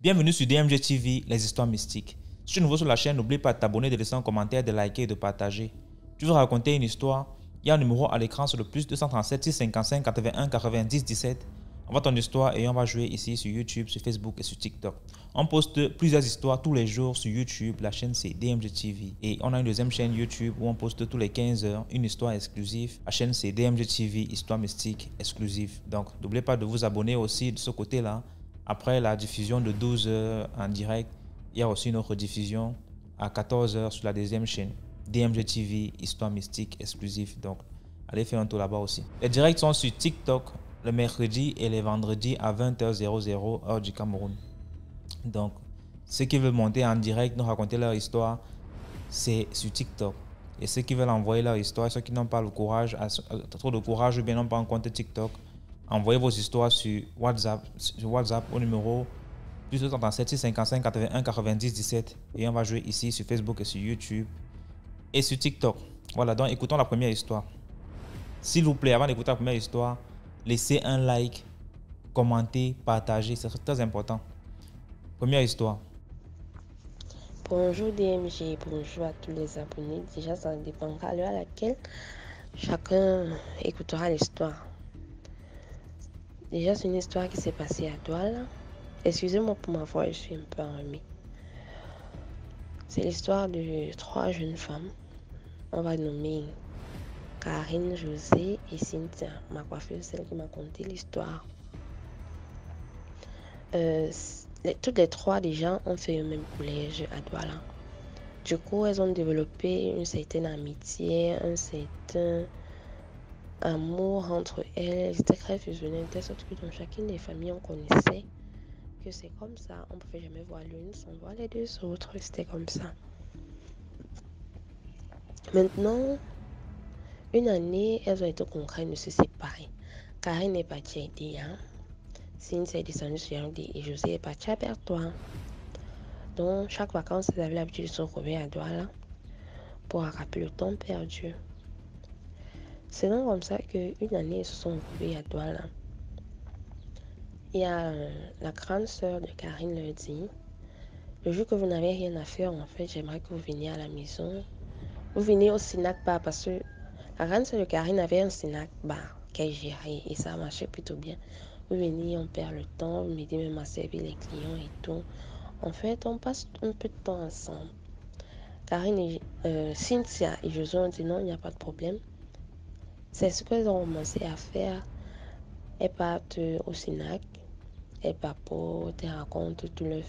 Bienvenue sur DMG TV, les histoires mystiques. Si tu es nouveau sur la chaîne, n'oublie pas de t'abonner, de laisser un commentaire, de liker et de partager. Tu veux raconter une histoire? Il y a un numéro à l'écran sur le plus 237 655 81 90 17. Envoie ton histoire et on va jouer ici sur YouTube, sur Facebook et sur TikTok. On poste plusieurs histoires tous les jours sur YouTube. La chaîne c'est DMG TV. Et on a une deuxième chaîne YouTube où on poste tous les 15 heures une histoire exclusive. La chaîne c'est DMG TV, histoire mystique exclusive. Donc n'oubliez pas de vous abonner aussi de ce côté-là. Après la diffusion de 12 heures en direct, il y a aussi une autre diffusion à 14 heures sur la deuxième chaîne. DMG TV, histoire mystique exclusive. Donc, allez faire un tour là-bas aussi. Les directs sont sur TikTok le mercredi et les vendredis à 20h00 heure du Cameroun. Donc, ceux qui veulent monter en direct, nous raconter leur histoire, c'est sur TikTok. Et ceux qui veulent envoyer leur histoire, ceux qui n'ont pas le courage, trop de courage ou bien n'ont pas un compte TikTok, envoyez vos histoires sur WhatsApp au numéro plus 237 655 81 90 17 et on va jouer ici sur Facebook et sur YouTube et sur TikTok. Voilà, donc écoutons la première histoire. S'il vous plaît, avant d'écouter la première histoire, laissez un like, commentez, partagez, c'est très important. Première histoire. Bonjour DMG, bonjour à tous les abonnés. Déjà, ça dépendra à l'heure à laquelle chacun écoutera l'histoire. Déjà, c'est une histoire qui s'est passée à Douala. Excusez-moi pour ma voix, je suis un peu enrhumée. C'est l'histoire de 3 jeunes femmes. On va nommer Karine, José et Cynthia, ma coiffeuse, celle qui m'a conté l'histoire. Toutes les 3 déjà ont fait le même collège à Douala. Du coup, elles ont développé une certaine amitié, un certain amour entre elles. Elles étaient très fusionnées, de telle sorte que dans chacune des familles, on connaissait que c'est comme ça. On ne pouvait jamais voir l'une sans voir les deux autres. C'était comme ça. Maintenant, une année, elles ont été contraintes de se séparer. Karine est partie à Idéa, Cynthia est descendue sur Yaoundé et José est parti à Pertois. Donc, chaque vacances, elles avaient l'habitude de se retrouver à Douala pour rattraper le temps perdu. C'est donc comme ça qu'une année, ils se sont retrouvés à Douala. Il y a la grande sœur de Karine leur dit, le jour que vous n'avez rien à faire, en fait, j'aimerais que vous veniez à la maison. Vous venez au Sinac Bar parce que la grande sœur de Karine avait un Sinac Bar qu'elle gérait et ça marchait plutôt bien. Vous venez, on perd le temps, vous m'aidez même à servir les clients et tout. En fait, on passe un peu de temps ensemble. Karine et Cynthia et Josué ont dit non, il n'y a pas de problème. C'est ce qu'elles ont commencé à faire. Elles partent au Sinac, elles papotent, elles racontent tout leur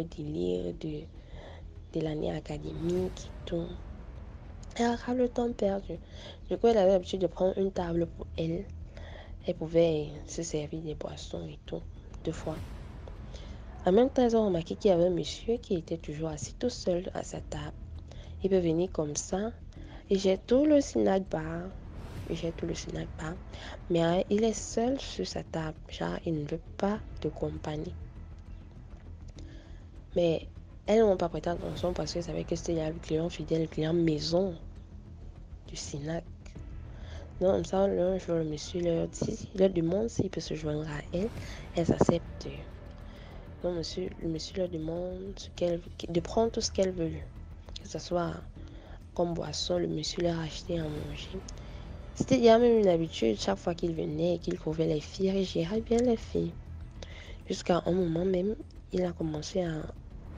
délire de l'année académique et tout. Elles rattrapent le temps perdu. Du coup, elle avait l'habitude de prendre une table pour elle. Elle pouvait se servir des boissons et tout, 2 fois. En même temps, elles ont remarqué qu'il y avait un monsieur qui était toujours assis tout seul à sa table. Il peut venir comme ça. Et j'ai tout le snack bar. Mais il est seul sur sa table. Genre, il ne veut pas de compagnie. Mais elles n'ont pas prêté attention parce qu'elles savaient que c'était le client fidèle, le client maison du Sinac. Donc, comme ça, un jour, le monsieur leur demande s'il peut se joindre à elle. Elles acceptent. Donc, le monsieur leur demande de prendre tout ce qu'elles veulent. Que ce soit comme boisson, le monsieur leur a acheté à manger. C'était déjà même une habitude, chaque fois qu'il venait et qu'il trouvait les filles, il gérait bien les filles. Jusqu'à un moment même, il a commencé à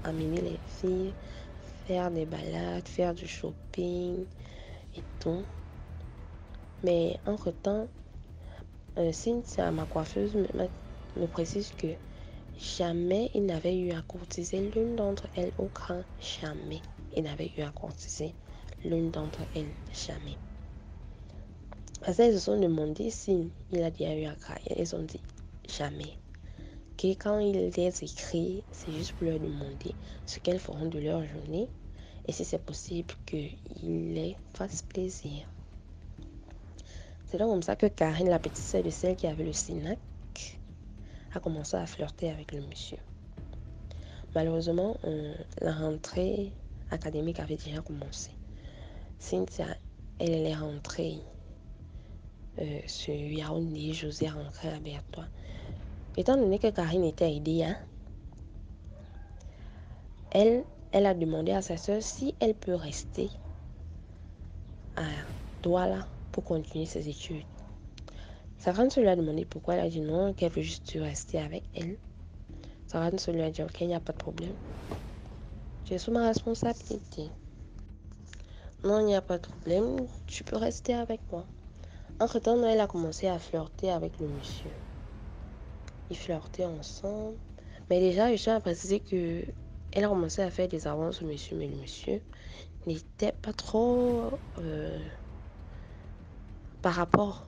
amener les filles, faire des balades, faire du shopping et tout. Mais entre-temps, Cynthia, ma coiffeuse, me précise que jamais il n'avait eu à courtiser l'une d'entre elles au grand. Jamais il n'avait eu à courtiser l'une d'entre elles. Jamais. Parce qu'elles se sont demandé s'il a déjà eu à craquer. Elles ont dit jamais. Que quand il les écrit, c'est juste pour leur demander ce qu'elles feront de leur journée et si c'est possible qu'ils les fassent plaisir. C'est donc comme ça que Karine, la petite sœur de celle qui avait le Sinac, a commencé à flirter avec le monsieur. Malheureusement, la rentrée académique avait déjà commencé. Cynthia, elle est rentrée sur Yaoundé, José rentré à Bertois. Étant donné que Karine était aidée, hein, elle a demandé à sa soeur si elle peut rester à Douala pour continuer ses études. Sa grande soeur lui a demandé pourquoi. Elle a dit non, qu'elle veut juste rester avec elle. Sa grande soeur lui a dit ok, il n'y a pas de problème. Tu es sous ma responsabilité. Non, il n'y a pas de problème, tu peux rester avec moi. Entre-temps, elle a commencé à flirter avec le monsieur. Ils flirtaient ensemble. Mais déjà, je tiens à préciser que elle a commencé à faire des avances au monsieur, mais le monsieur n'était pas trop par rapport.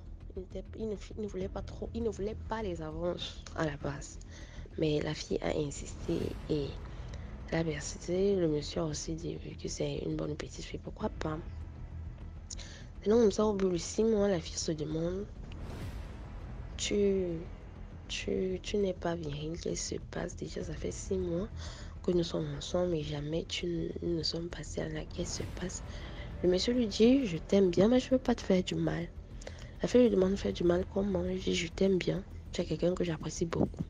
Il ne voulait pas trop, il ne voulait pas les avances à la base. Mais la fille a insisté et elle a persisté. Le monsieur a aussi dit vu que c'est une bonne petite fille, pourquoi pas. Et donc, comme ça, au bout de 6 mois, la fille se demande tu n'es pas viril, qu'est-ce qui se passe? Déjà, ça fait 6 mois que nous sommes ensemble et jamais nous ne sommes passés à la qu'est-ce qui se passe? Le monsieur lui dit, je t'aime bien, mais je ne veux pas te faire du mal. La fille lui demande de faire du mal comment? Il dit, je t'aime bien, tu es quelqu'un que j'apprécie beaucoup.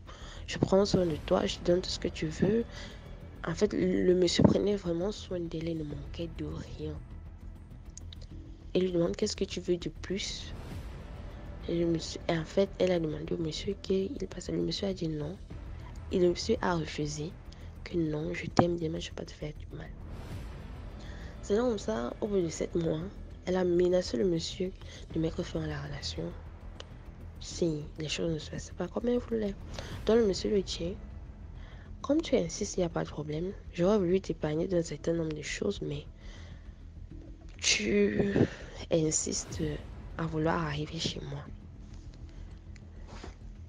Je prends soin de toi, je te donne tout ce que tu veux. En fait, le monsieur prenait vraiment soin d'elle et ne manquait de rien. Elle lui demande, qu'est-ce que tu veux de plus? Et en fait, elle a demandé au monsieur qu'il passe. Le monsieur a dit non. Et le monsieur a refusé que non, je t'aime bien, mais je ne vais pas te faire du mal. C'est donc comme ça, au bout de 7 mois, elle a menacé le monsieur de mettre fin à la relation si les choses ne se passaient pas comme elle voulait. Donc le monsieur lui dit, comme tu insistes, il n'y a pas de problème. J'aurais voulu t'épargner d'un certain nombre de choses, mais tu insistes à vouloir arriver chez moi.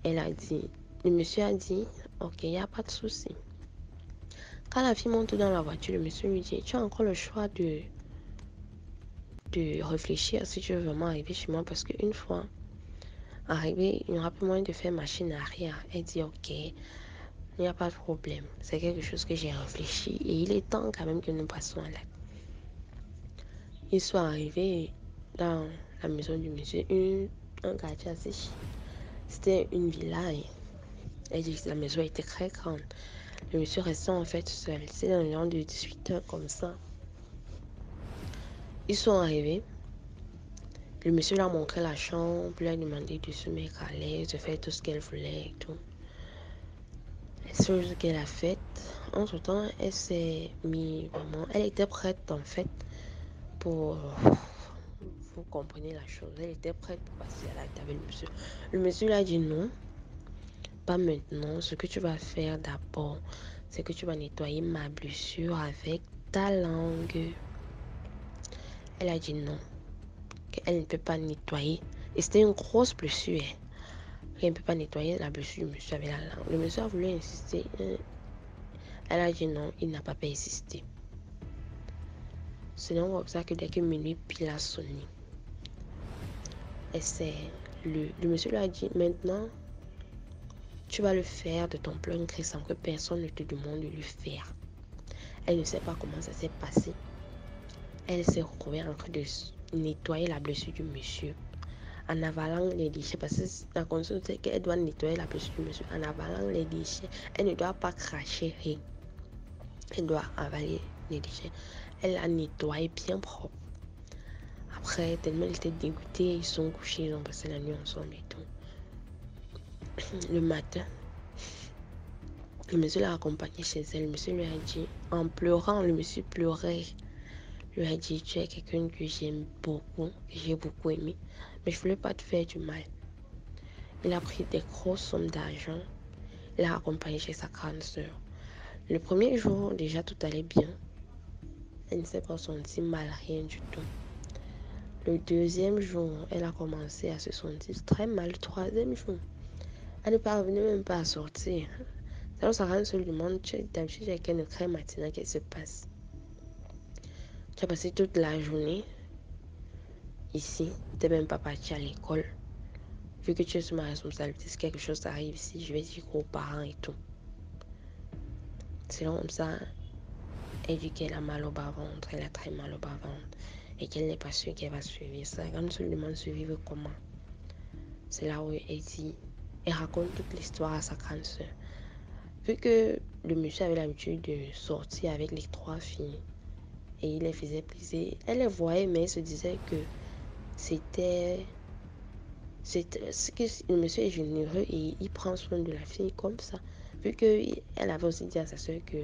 Elle a dit, le monsieur a dit, ok, il n'y a pas de souci. Quand la fille monte dans la voiture, le monsieur lui dit, tu as encore le choix de réfléchir si tu veux vraiment arriver chez moi parce qu'une fois arrivé, il n'y aura plus moyen de faire machine arrière. Elle dit, ok, il n'y a pas de problème. C'est quelque chose que j'ai réfléchi et il est temps quand même que nous passions à l'acte. Ils sont arrivés dans la maison du monsieur, un quartier assez chic. C'était une villa et elle dit que la maison était très grande. Le monsieur restait en fait seul. C'est dans le genre de 18 heures comme ça. Ils sont arrivés. Le monsieur lui a montré la chambre, lui a demandé de se mettre à l'aise, de faire tout ce qu'elle voulait et tout. La chose qu'elle a faite, entre-temps, elle s'est mise vraiment... Elle était prête en fait pour... Vous comprenez la chose. Elle était prête pour passer à l'acte avec le monsieur. Le monsieur lui a dit non, pas maintenant. Ce que tu vas faire d'abord, c'est que tu vas nettoyer ma blessure avec ta langue. Elle a dit non, qu'elle ne peut pas nettoyer. Et c'était une grosse blessure. Elle ne peut pas nettoyer la blessure du monsieur avec la langue. Le monsieur a voulu insister. Elle a dit non, il n'a pas pu insister. C'est donc comme ça que dès que minuit pile a sonné, le monsieur lui a dit maintenant, tu vas le faire de ton plein gré sans que personne ne te demande de le faire. Elle ne sait pas comment ça s'est passé. Elle s'est retrouvée en train de nettoyer la blessure du monsieur en avalant les déchets parce que la condition c'est qu'elle doit nettoyer la blessure du monsieur en avalant les déchets. Elle ne doit pas cracher rien. Elle doit avaler les déchets. Elle a nettoyé bien propre. Après, tellement elle était dégoûtée, ils sont couchés, ils ont passé la nuit ensemble et tout. Le matin, le monsieur l'a accompagnée chez elle. Le monsieur lui a dit, en pleurant, le monsieur pleurait. Lui a dit, tu es quelqu'un que j'aime beaucoup, que j'ai beaucoup aimé, mais je ne voulais pas te faire du mal. Il a pris des grosses sommes d'argent. Il l'a accompagnée chez sa grande sœur. Le premier jour, déjà, tout allait bien. Elle ne s'est pas sentie mal, rien du tout. Le deuxième jour, elle a commencé à se sentir très mal. Le troisième jour, elle ne parvenait même pas à sortir. Alors, sa grande sœur lui demande, d'habitude, avec une crème matinale, qu'est-ce qui se passe? Tu as passé toute la journée ici, tu n'es même pas parti à l'école. Vu que tu es sous ma responsabilité, si quelque chose arrive ici, je vais dire aux parents et tout. C'est comme ça, elle dit qu'elle a mal au bas-ventre, elle a très mal au bas-ventre et qu'elle n'est pas sûre qu'elle va suivre ça. Quand elle se demande survivre comment? C'est là où elle raconte toute l'histoire à sa grande sœur. Vu que le monsieur avait l'habitude de sortir avec les 3 filles et il les faisait plaisir, elle les voyait, mais elle se disait que c'était que le monsieur est généreux et il prend soin de la fille comme ça. Vu qu'elle avait aussi dit à sa soeur que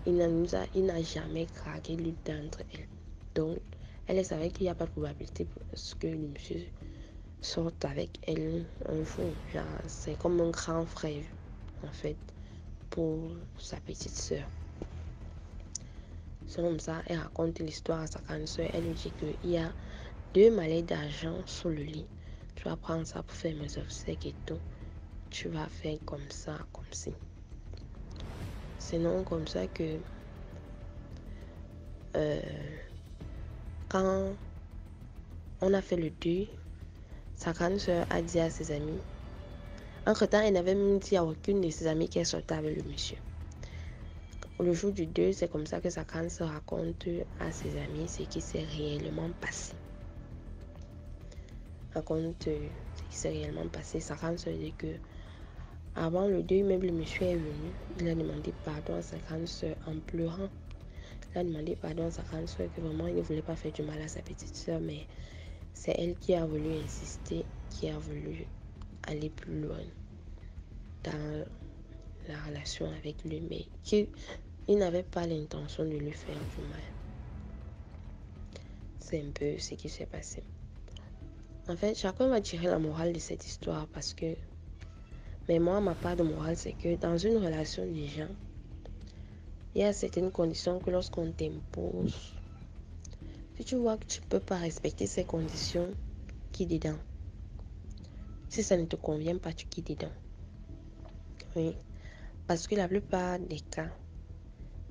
il n'a jamais craqué l'une d'entre elles. Donc, elle savait qu'il n'y a pas de probabilité pour ce que le monsieur sorte avec elle un jour. Genre, c'est comme un grand frère, en fait, pour sa petite sœur. C'est comme ça, elle raconte l'histoire à sa grande sœur. Elle lui dit qu'il y a 2 mallettes d'argent sous le lit. Tu vas prendre ça pour faire mes obsèques et tout. Tu vas faire comme ça, comme ci. C'est non comme ça que quand on a fait le deuil, sa grande sœur a dit à ses amis. Entre-temps, elle n'avait même dit à aucune de ses amies qu'elle sortait avec le monsieur. Le jour du deuil, c'est comme ça que sa grande sœur raconte à ses amis ce qui s'est réellement passé. Raconte ce qui s'est réellement passé. Sa grande sœur dit que avant le deuil, même le monsieur est venu. Il a demandé pardon à sa grande sœur en pleurant. Il a demandé pardon à sa grande sœur que vraiment il ne voulait pas faire du mal à sa petite sœur, mais c'est elle qui a voulu insister, qui a voulu aller plus loin dans la relation avec lui, mais qu'il n'avait pas l'intention de lui faire du mal. C'est un peu ce qui s'est passé. En fait, chacun va tirer la morale de cette histoire parce que, mais moi, ma part de morale, c'est que dans une relation des gens, il y a certaines conditions que lorsqu'on t'impose, si tu vois que tu ne peux pas respecter ces conditions, quitte dedans. Si ça ne te convient pas, tu quittes dedans. Oui. Parce que la plupart des cas,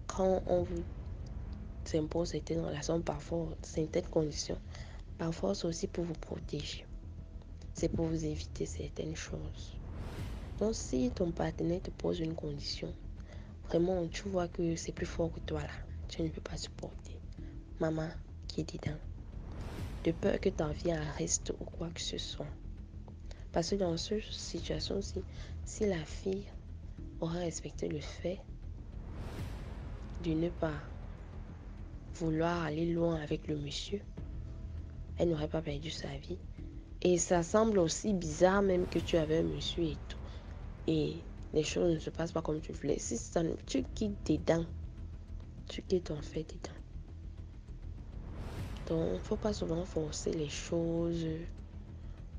quand on vous impose certaines relations, parfois, certaines conditions, parfois c'est aussi pour vous protéger. C'est pour vous éviter certaines choses. Donc, si ton partenaire te pose une condition, vraiment, tu vois que c'est plus fort que toi là, tu ne peux pas supporter. Maman, qui est dedans. De peur que ta vie reste ou quoi que ce soit. Parce que dans cette situation-ci, si la fille aura respecté le fait de ne pas vouloir aller loin avec le monsieur, elle n'aurait pas perdu sa vie. Et ça semble aussi bizarre même que tu avais un monsieur et tout. Et les choses ne se passent pas comme tu voulais. Si ça, tu quittes dedans, tu quittes en fait dedans. Donc, il ne faut pas souvent forcer les choses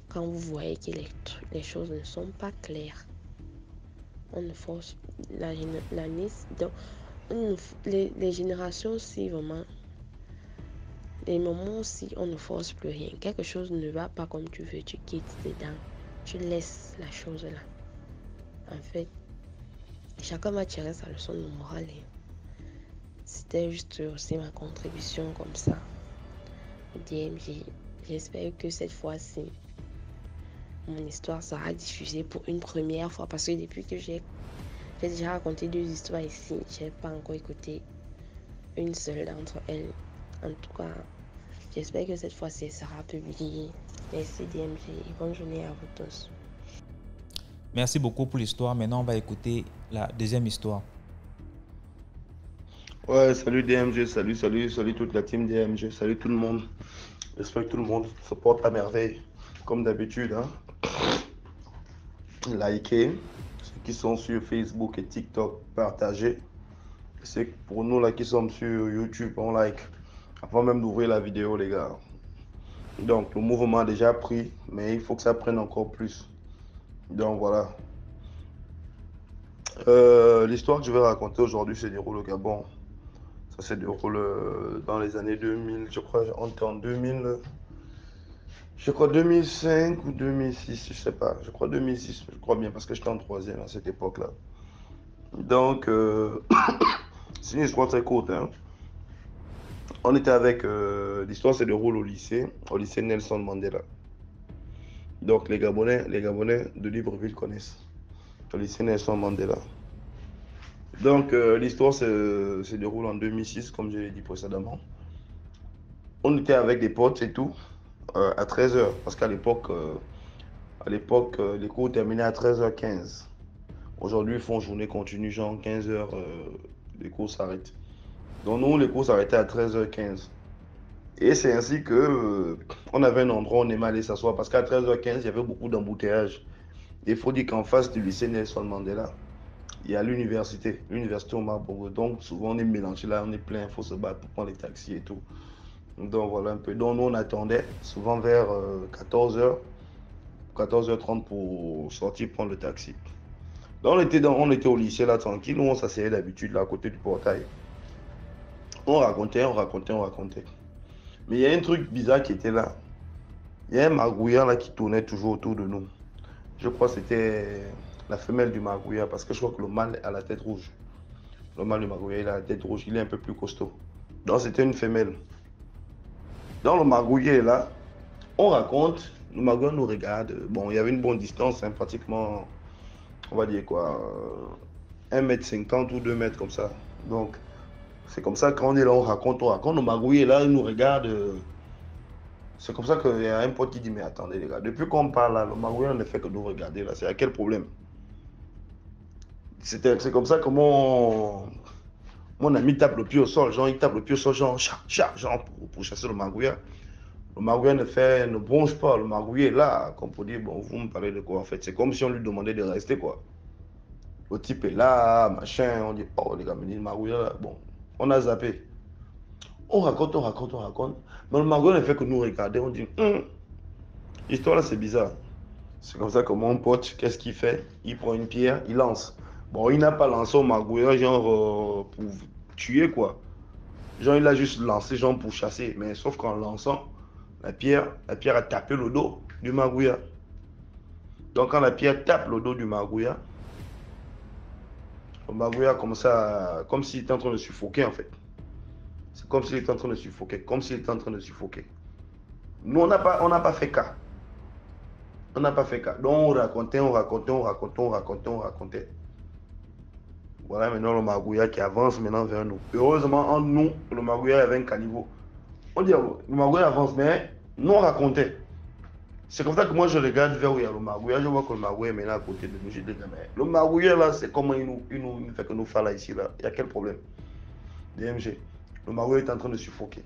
quand vous voyez que les choses ne sont pas claires. On ne force donc, les générations, si vraiment, les moments aussi, on ne force plus rien. Quelque chose ne va pas comme tu veux, tu quittes dedans. Tu laisses la chose là. En fait, chacun va tirer sa leçon de morale. C'était juste aussi ma contribution comme ça au DMG. J'espère que cette fois-ci, mon histoire sera diffusée pour une première fois parce que depuis que j'ai déjà raconté 2 histoires ici, j'ai pas encore écouté une seule d'entre elles. En tout cas, j'espère que cette fois-ci elle sera publiée. Merci DMG et bonne journée à vous tous. Merci beaucoup pour l'histoire. Maintenant, on va écouter la deuxième histoire. Ouais, salut DMG, salut toute la team DMG, salut tout le monde. J'espère que tout le monde se porte à merveille, comme d'habitude. Hein. Likez, ceux qui sont sur Facebook et TikTok, partagez. C'est pour nous là qui sommes sur YouTube, on like. Avant même d'ouvrir la vidéo, les gars. Donc, le mouvement a déjà pris, mais il faut que ça prenne encore plus. Donc, voilà. L'histoire que je vais raconter aujourd'hui se déroule au Gabon. Ça se déroule dans les années 2000, je crois, en 2000, je crois 2005 ou 2006, je sais pas, je crois 2006, je crois bien, parce que j'étais en 3e à cette époque-là. Donc, c'est une histoire très courte. Hein. On était avec, l'histoire se déroule au lycée Nelson Mandela. Donc, les Gabonais de Libreville connaissent le lycée Nelson Mandela. Donc, l'histoire se déroule en 2006, comme je l'ai dit précédemment. On était avec des potes et tout, à 13h, parce qu'à l'époque, À l'époque, les cours terminaient à 13h15. Aujourd'hui, ils font journée continue, genre 15h, les cours s'arrêtent. Donc nous, les cours s'arrêtaient à 13h15. Et c'est ainsi que on avait un endroit où on aimait aller s'asseoir parce qu'à 13h15, il y avait beaucoup d'embouteillages. Il faut dire qu'en face du lycée Nelson Mandela, il y a l'université Omar Bongo. Donc souvent on est mélangé là, on est plein, il faut se battre pour prendre les taxis et tout. Donc voilà un peu. Donc nous on attendait souvent vers 14h, 14h30 pour sortir prendre le taxi. Donc on était au lycée là tranquille, nous on s'asseyait d'habitude là à côté du portail. On racontait, on racontait, on racontait. Mais il y a un truc bizarre qui était là. Il y a un magouillard là qui tournait toujours autour de nous. Je crois que c'était la femelle du magouillard parce que je crois que le mâle a la tête rouge. Le mâle du magouillard, il a la tête rouge, il est un peu plus costaud. Donc c'était une femelle. Dans le magouillard est là, on raconte, le magouillard nous regarde. Bon, il y avait une bonne distance, hein, pratiquement, on va dire quoi, 1,50 m ou 2 m comme ça. Donc c'est comme ça quand on est là, on raconte, le magouillard est là, il nous regarde. C'est comme ça qu'il y a un pote qui dit, mais attendez les gars, depuis qu'on parle là, le magouillard ne fait que nous regarder là, c'est à quel problème? C'est comme ça que mon ami tape le pied au sol, genre il tape le pied au sol, genre chat, chat, genre pour chasser le magouillard. Le magouillard ne bronche pas, le magouillard est là, comme pour dire, bon, vous me parlez de quoi en fait? C'est comme si on lui demandait de rester quoi. Le type est là, machin, on dit, oh les gars, mais le magouillard là, bon, on a zappé. On raconte, on raconte, on raconte. Mais le magouillard ne fait que nous regarder, on dit, l'histoire là c'est bizarre. C'est comme ça que mon pote, qu'est-ce qu'il fait? Il prend une pierre, il lance. Bon, il n'a pas lancé au magouillard, genre pour tuer quoi. Genre, il a juste lancé, genre pour chasser. Mais sauf qu'en lançant, la pierre a tapé le dos du magouillard. Donc, quand la pierre tape le dos du magouillard, le magouillard comme ça, comme s'il était en train de suffoquer en fait. C'est comme s'il était en train de suffoquer, comme s'il était en train de suffoquer. Nous, on n'a pas fait cas. On n'a pas fait cas. Donc, on racontait, on racontait, on racontait, on racontait, on racontait. Voilà maintenant le magouillard qui avance maintenant vers nous. Heureusement, entre nous, le magouillard avait un caniveau. On dit, le magouillard avance, mais nous on racontait. C'est comme ça que moi je regarde vers où il y a le magouillard, je vois que le magouillard est maintenant à côté de nous. Je dis, mais le magouillard là, c'est comment il nous fait que nous fasse là ici là. Il y a quel problème? DMG. Le magouillard est en train de suffoquer.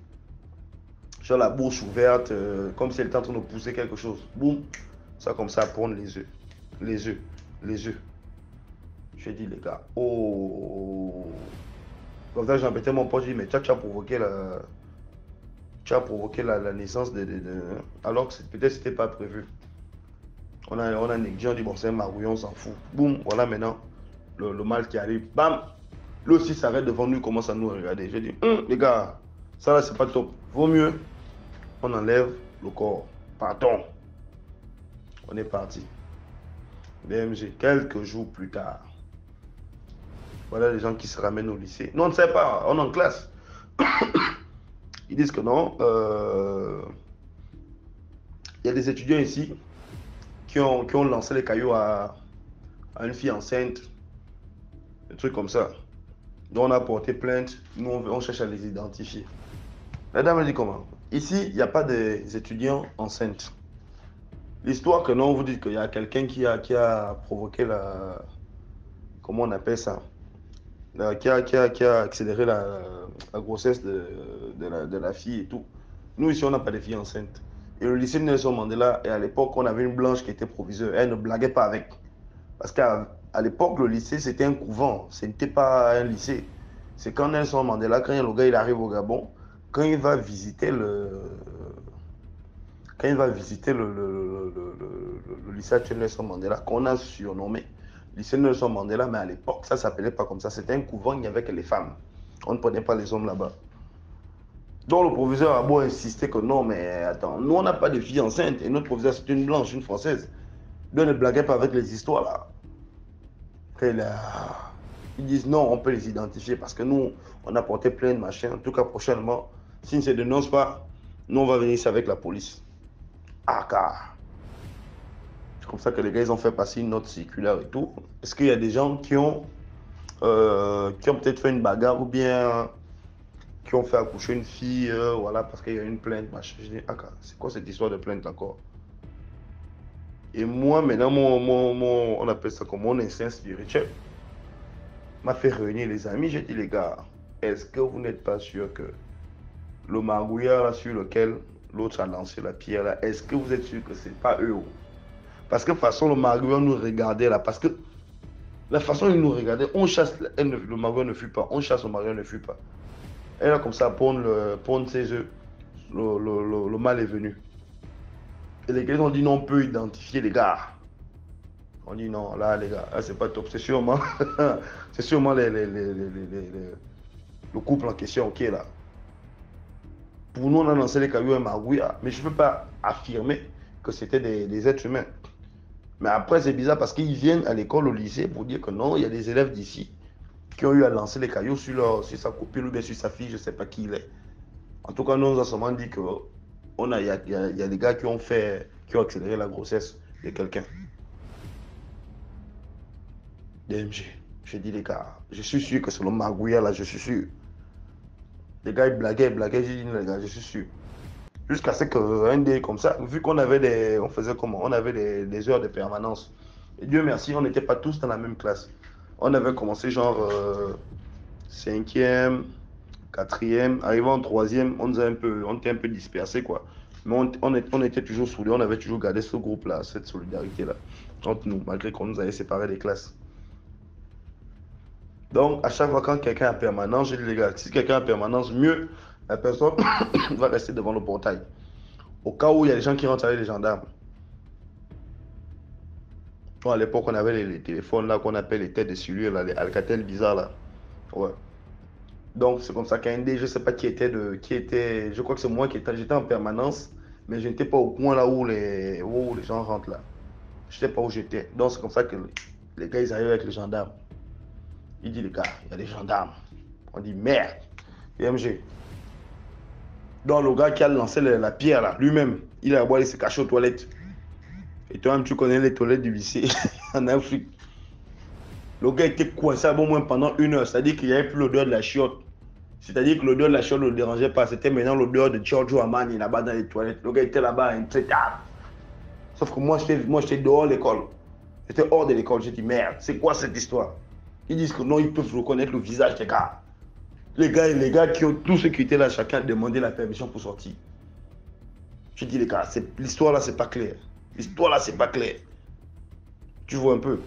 J'ai la bouche ouverte, comme si elle était en train de pousser quelque chose. Boum, ça comme ça prendre les œufs. Les œufs. Les œufs. Je dis les gars, oh. Comme ça j'embêtais mon pote, je dis, mais tu as provoqué la naissance alors que peut-être c'était pas prévu. On a négligé, on dit bon c'est un magouillon, on s'en fout. Boum, voilà maintenant le mâle qui arrive. Bam, lui aussi s'arrête devant nous, commence à nous regarder. Je dis, les gars, ça là c'est pas top. Vaut mieux, on enlève le corps. Partons. On est parti. BMG, quelques jours plus tard. Voilà les gens qui se ramènent au lycée. Nous on ne sait pas, on est en classe. Ils disent que non. Il y a des étudiants ici qui ont lancé les cailloux à une fille enceinte. Des trucs comme ça. Donc on a porté plainte. Nous on cherche à les identifier. La dame a dit comment? Ici, il n'y a pas des étudiants enceintes. L'histoire que non, vous dites qu'il y a quelqu'un qui a provoqué la... Comment on appelle ça? Qui a accéléré la grossesse de la fille et tout. Nous, ici, on n'a pas de filles enceintes. Et le lycée Nelson Mandela, et à l'époque, on avait une blanche qui était proviseure. Elle ne blaguait pas avec. Parce qu'à l'époque, le lycée, c'était un couvent. Ce n'était pas un lycée. C'est quand Nelson Mandela, quand le gars il arrive au Gabon, quand il va visiter le lycée actuel Nelson Mandela, qu'on a surnommé lycée Nelson Mandela, mais à l'époque, ça ne s'appelait pas comme ça. C'était un couvent, il n'y avait que les femmes. On ne prenait pas les hommes là-bas. Donc le proviseur a beau insister que non, mais attends, nous on n'a pas de fille enceinte. Et notre proviseur c'est une blanche, une française. Donc ne blaguez pas avec les histoires là. Et là, ils disent non, on peut les identifier parce que nous, on a porté plein de machins. En tout cas, prochainement, s'ils ne se dénoncent pas, nous on va venir ici avec la police. Ah car. C'est comme ça que les gars ils ont fait passer une note circulaire et tout. Est-ce qu'il y a des gens qui ont peut-être fait une bagarre ou bien qui ont fait accoucher une fille, voilà, parce qu'il y a une plainte, machin. Je dis, ah, c'est quoi cette histoire de plainte encore? Et moi, maintenant, on appelle ça comme mon instinct spirituel m'a fait réunir les amis. J'ai dit, les gars, est-ce que vous n'êtes pas sûr que le margouillard là, sur lequel l'autre a lancé la pierre, là, est-ce que vous êtes sûr que c'est pas eux? Parce que de toute façon, le margouillard nous regardait là. Parce que la façon dont il nous regardait, on chasse, le margouillard ne fuit pas. On chasse, le margouillard ne fuit pas. Elle a comme ça pondre ses œufs. Le mal est venu. Et les gars ont dit non, on peut identifier les gars. On dit non, là les gars, là c'est pas top. C'est sûrement, c'est sûrement le couple en question qui est là. Pour nous, on a lancé les cailloux à margouillard. Mais je ne peux pas affirmer que c'était des êtres humains. Mais après, c'est bizarre parce qu'ils viennent à l'école, au lycée, pour dire que non, il y a des élèves d'ici qui ont eu à lancer les cailloux sur sa copine ou bien sur sa fille, je ne sais pas qui il est. En tout cas, nous, on nous a seulement dit qu'il y a des gars qui ont accéléré la grossesse de quelqu'un. DMG. J'ai dit, les gars, je suis sûr que c'est le margouillard là, je suis sûr. Les gars, ils blaguaient, j'ai dit, les gars, je suis sûr. Jusqu'à ce qu'un day comme ça, vu qu'on avait on avait des heures de permanence. Et Dieu merci, on n'était pas tous dans la même classe. On avait commencé genre 5e, 4e, arrivant en 3e, on était un peu dispersés quoi. Mais on était toujours soudés, on avait toujours gardé ce groupe-là, cette solidarité-là entre nous, malgré qu'on nous avait séparés des classes. Donc, à chaque fois quand quelqu'un a permanence, je dis les gars, si quelqu'un a permanence, mieux la personne va rester devant le portail. Au cas où il y a des gens qui rentrent avec les gendarmes. Bon, à l'époque, on avait les téléphones là qu'on appelle les têtes de cellule, là, les Alcatel bizarres là. Ouais. Donc, c'est comme ça qu'un dé, je ne sais pas qui était, je crois que c'est moi j'étais en permanence, mais je n'étais pas au coin là où les gens rentrent là. Je ne sais pas où j'étais. Donc, c'est comme ça que les gars, ils arrivent avec les gendarmes. Il dit, les gars, il y a des gendarmes. On dit, merde, IMG. Donc, le gars qui a lancé la pierre, là, lui-même, il a boire, il s'est caché aux toilettes. Et toi-même, tu connais les toilettes du lycée en Afrique. Le gars était coincé au moins pendant 1 heure. C'est-à-dire qu'il n'y avait plus l'odeur de la chiotte. C'est-à-dire que l'odeur de la chiotte ne le dérangeait pas. C'était maintenant l'odeur de Giorgio Armani là-bas dans les toilettes. Le gars était là-bas, intraitable. Sauf que moi, j'étais dehors de l'école. J'étais hors de l'école. J'ai dit, merde, c'est quoi cette histoire? Ils disent que non, ils peuvent reconnaître le visage des gars. Les gars tous ceux qui étaient là, chacun demandait la permission pour sortir. Je dis, les gars, l'histoire là, c'est pas clair. L'histoire là, c'est pas clair. Tu vois un peu.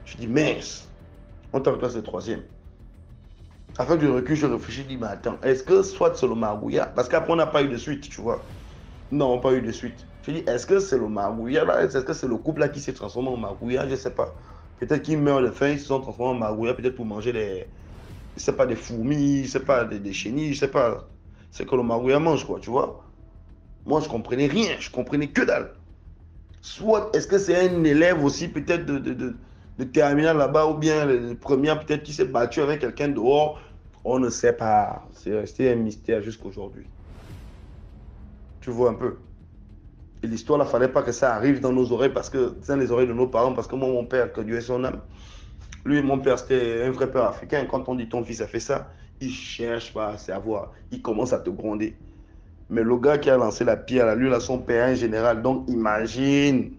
Je dis, mince. On est en classe de 3e. Avec du recul, je réfléchis, je dis, mais attends, est-ce que soit c'est le margouillard? Parce qu'après, on n'a pas eu de suite, tu vois. Non, pas eu de suite. Je dis, est-ce que c'est le margouillard là? Est-ce que c'est le couple là qui s'est transformé en margouillard? Je ne sais pas. Peut-être qu'ils meurent de faim, ils se sont transformés en margouillard, peut-être pour manger je sais pas, des fourmis, je sais pas, des chenilles, je sais pas. C'est que le margouillard mange, quoi, tu vois. Moi, je comprenais rien, je comprenais que dalle. Soit, est-ce que c'est un élève aussi, peut-être de terminal là-bas, ou bien le premier, peut-être qui s'est battu avec quelqu'un dehors. On ne sait pas. C'est resté un mystère jusqu'à aujourd'hui. Tu vois un peu. Et l'histoire, il ne fallait pas que ça arrive dans nos oreilles, parce que dans les oreilles de nos parents, parce que moi, mon père, que Dieu ait son âme, lui, mon père, c'était un vrai père africain. Quand on dit ton fils a fait ça, il ne cherche pas à savoir. Il commence à te gronder. Mais le gars qui a lancé la pierre, là, lui, là, son père en général. Donc, imagine.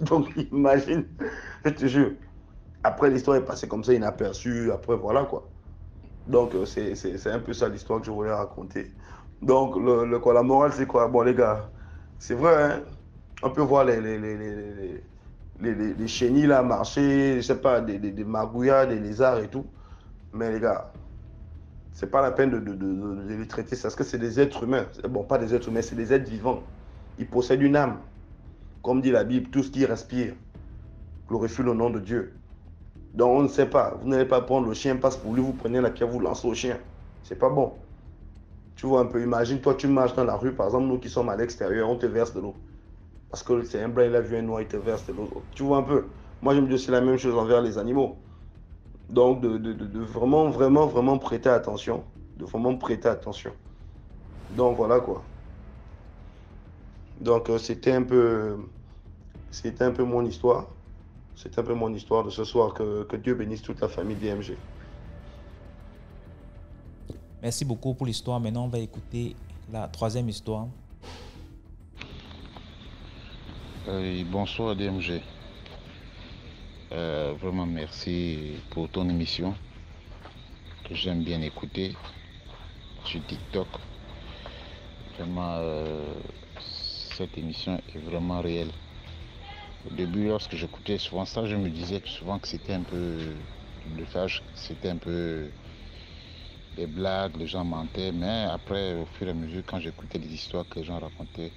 Donc, imagine. Je te jure. Après, l'histoire est passée comme ça, inaperçue. Après, voilà, quoi. Donc, c'est un peu ça l'histoire que je voulais raconter. Donc, la morale, c'est quoi? Bon, les gars, c'est vrai, hein? On peut voir les chenilles là marcher, je sais pas, des magouillards, des lézards et tout. Mais les gars, c'est pas la peine de les traiter, parce que c'est des êtres humains. Bon, pas des êtres humains, c'est des êtres vivants. Ils possèdent une âme. Comme dit la Bible, tout ce qui respire glorifie le nom de Dieu. Donc on ne sait pas. Vous n'allez pas prendre le chien, passe pour lui, vous prenez la pierre, vous lancez au chien. C'est pas bon. Tu vois un peu, imagine, toi tu marches dans la rue, par exemple, nous qui sommes à l'extérieur, on te verse de l'eau. Parce que c'est un blanc, il a vu un noir, il te verse de l'eau. Tu vois un peu. Moi je me dis aussi la même chose envers les animaux. Donc de vraiment, vraiment, vraiment prêter attention. De vraiment prêter attention. Donc voilà quoi. Donc c'était un peu mon histoire. C'est un peu mon histoire de ce soir. Que Dieu bénisse toute la famille DMG. Merci beaucoup pour l'histoire. Maintenant, on va écouter la 3e histoire. Bonsoir DMG. Vraiment merci pour ton émission que j'aime bien écouter sur TikTok. Vraiment, cette émission est vraiment réelle. Au début, lorsque j'écoutais souvent ça, je me disais souvent que c'était un peu du bluffage, c'était un peu des blagues, les gens mentaient. Mais après, au fur et à mesure, quand j'écoutais les histoires que les gens racontaient,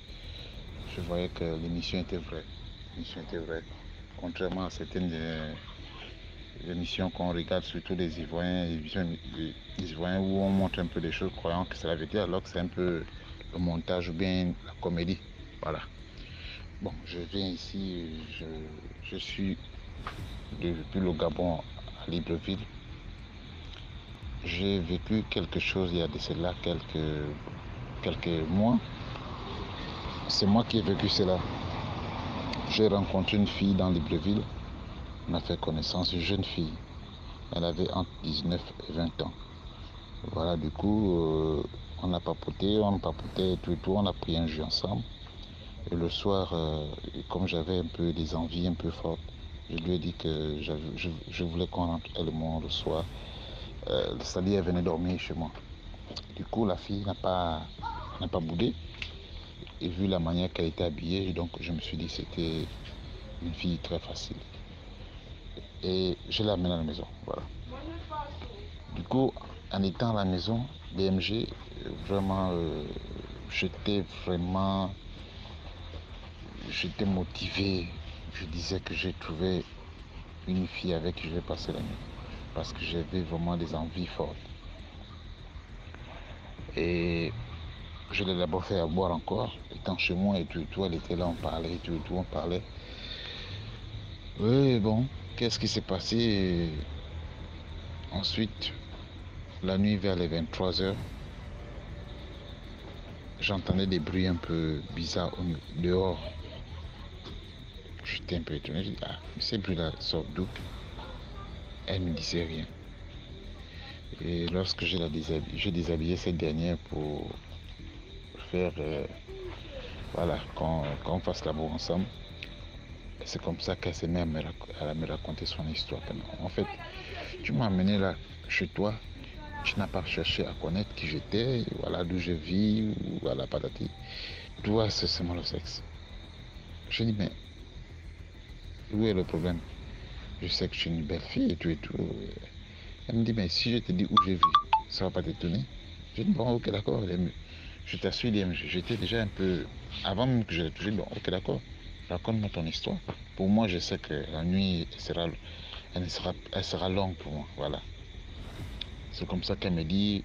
je voyais que l'émission était vraie. L'émission était vraie. Contrairement à certaines émissions qu'on regarde, surtout des Ivoiriens, des Ivoiriens où on montre un peu des choses croyant que c'est la vérité, alors que c'est un peu le montage ou bien la comédie. Voilà. Bon, je viens ici, je suis depuis le Gabon à Libreville. J'ai vécu quelque chose il y a de cela quelques mois. C'est moi qui ai vécu cela. J'ai rencontré une fille dans Libreville. On a fait connaissance, une jeune fille. Elle avait entre 19 et 20 ans. Voilà, du coup, on a papoté tout et tout, on a pris un jus ensemble. Et le soir, comme j'avais un peu des envies un peu fortes, je lui ai dit que je voulais qu'on rentre, elle et moi, le soir. C'est-à-dire, elle venait dormir chez moi. Du coup, la fille n'a pas boudé. Et vu la manière qu'elle était habillée, donc je me suis dit que c'était une fille très facile. Et je l'ai amenée à la maison, voilà. Du coup, en étant à la maison, DMG, vraiment, j'étais motivé. Je disais que j'ai trouvé une fille avec qui je vais passer la nuit. Parce que j'avais vraiment des envies fortes. Et je l'ai d'abord fait à boire encore, étant chez moi et tout, elle était là, on parlait, on parlait. Oui, bon, qu'est-ce qui s'est passé? Ensuite, la nuit vers les 23h, j'entendais des bruits un peu bizarres dehors. J'étais un peu étonné, je dis, ah, mais ces bruits-là sortent d'où? Elle ne me disait rien. Et lorsque j'ai déshabillé cette dernière pour faire, voilà, qu'on fasse l'amour ensemble, c'est comme ça qu'elle s'est mise à me raconter son histoire. En fait, tu m'as amené là chez toi, tu n'as pas cherché à connaître qui j'étais, voilà d'où je vis, voilà patati. Toi, c'est seulement le sexe. Je dis, mais où est le problème? Je sais que tu es une belle fille et tout et tout. Elle me dit, mais si je te dis où je vis, ça va pas t'étonner? Je dis, bon, ok, d'accord. Je t'assure, j'étais déjà un peu, avant même que je l'ai touché, bon, ok, d'accord. Raconte-moi ton histoire. Pour moi, je sais que la nuit elle sera longue pour moi, voilà. C'est comme ça qu'elle me dit,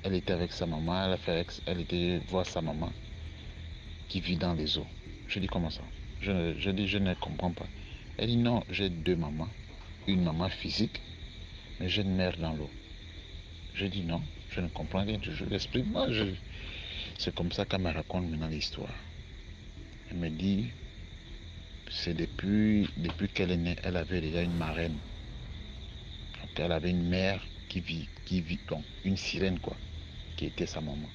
elle était avec sa maman, elle était voir sa maman qui vit dans les eaux. Je dis, comment ça? Je dis, je ne comprends pas. Elle dit, non, j'ai deux mamans. Une maman physique, mais j'ai une mère dans l'eau. Je dis, non, je ne comprends rien. Je l'explique, moi, c'est comme ça qu'elle me raconte maintenant l'histoire. Elle me dit, c'est depuis qu'elle est née, elle avait déjà une marraine. Donc elle avait une mère qui vit, donc une sirène quoi, qui était sa maman.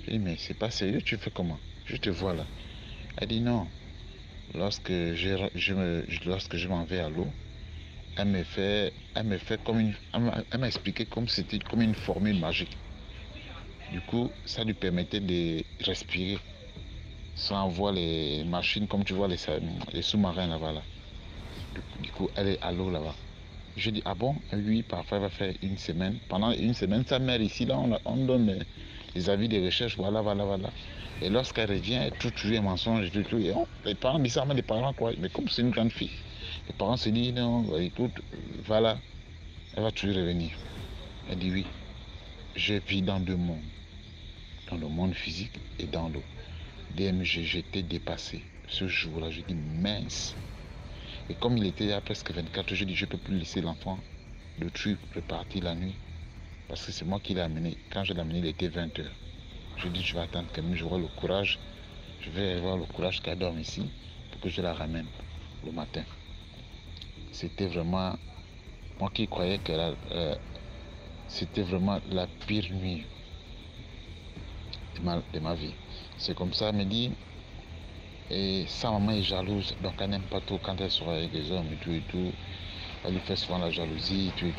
Je dis, mais c'est pas sérieux, tu fais comment? Je te vois là. Elle dit non. Lorsque je m'en vais à l'eau, elle m'a expliqué comme c'était comme une formule magique. Du coup, ça lui permettait de respirer sans voir les machines comme tu vois les sous-marins là-bas. Là. Du coup, elle est à l'eau là-bas. Je dis, ah bon? Lui, parfois, il va faire une semaine. Pendant une semaine, sa mère ici, là, on donne les avis de recherche, voilà. Et lorsqu'elle revient, elle trouve un mensonge, tout. Et les parents disent ça, mais les parents quoi? Mais comme c'est une grande fille, les parents se disent, non, écoute, voilà, elle va toujours revenir. Elle dit, oui, je vis dans deux mondes, dans le monde physique et dans l'eau. DMG, j'étais dépassé. Ce jour-là, je dis, mince. Et comme il était à presque 24 heures, je dis, je ne peux plus laisser l'enfant de truc repartir la nuit. Parce que c'est moi qui l'ai amené. Quand je l'ai amené, il était 20 heures. Je dis, je vais attendre quand même, j'aurai le courage. Je vais avoir le courage qu'elle dorme ici pour que je la ramène le matin. C'était vraiment, moi qui croyais que c'était vraiment la pire nuit de ma vie. C'est comme ça, elle me dit, Et sa maman est jalouse, donc elle n'aime pas trop quand elle sort avec les hommes et tout. Elle lui fait souvent la jalousie et tout.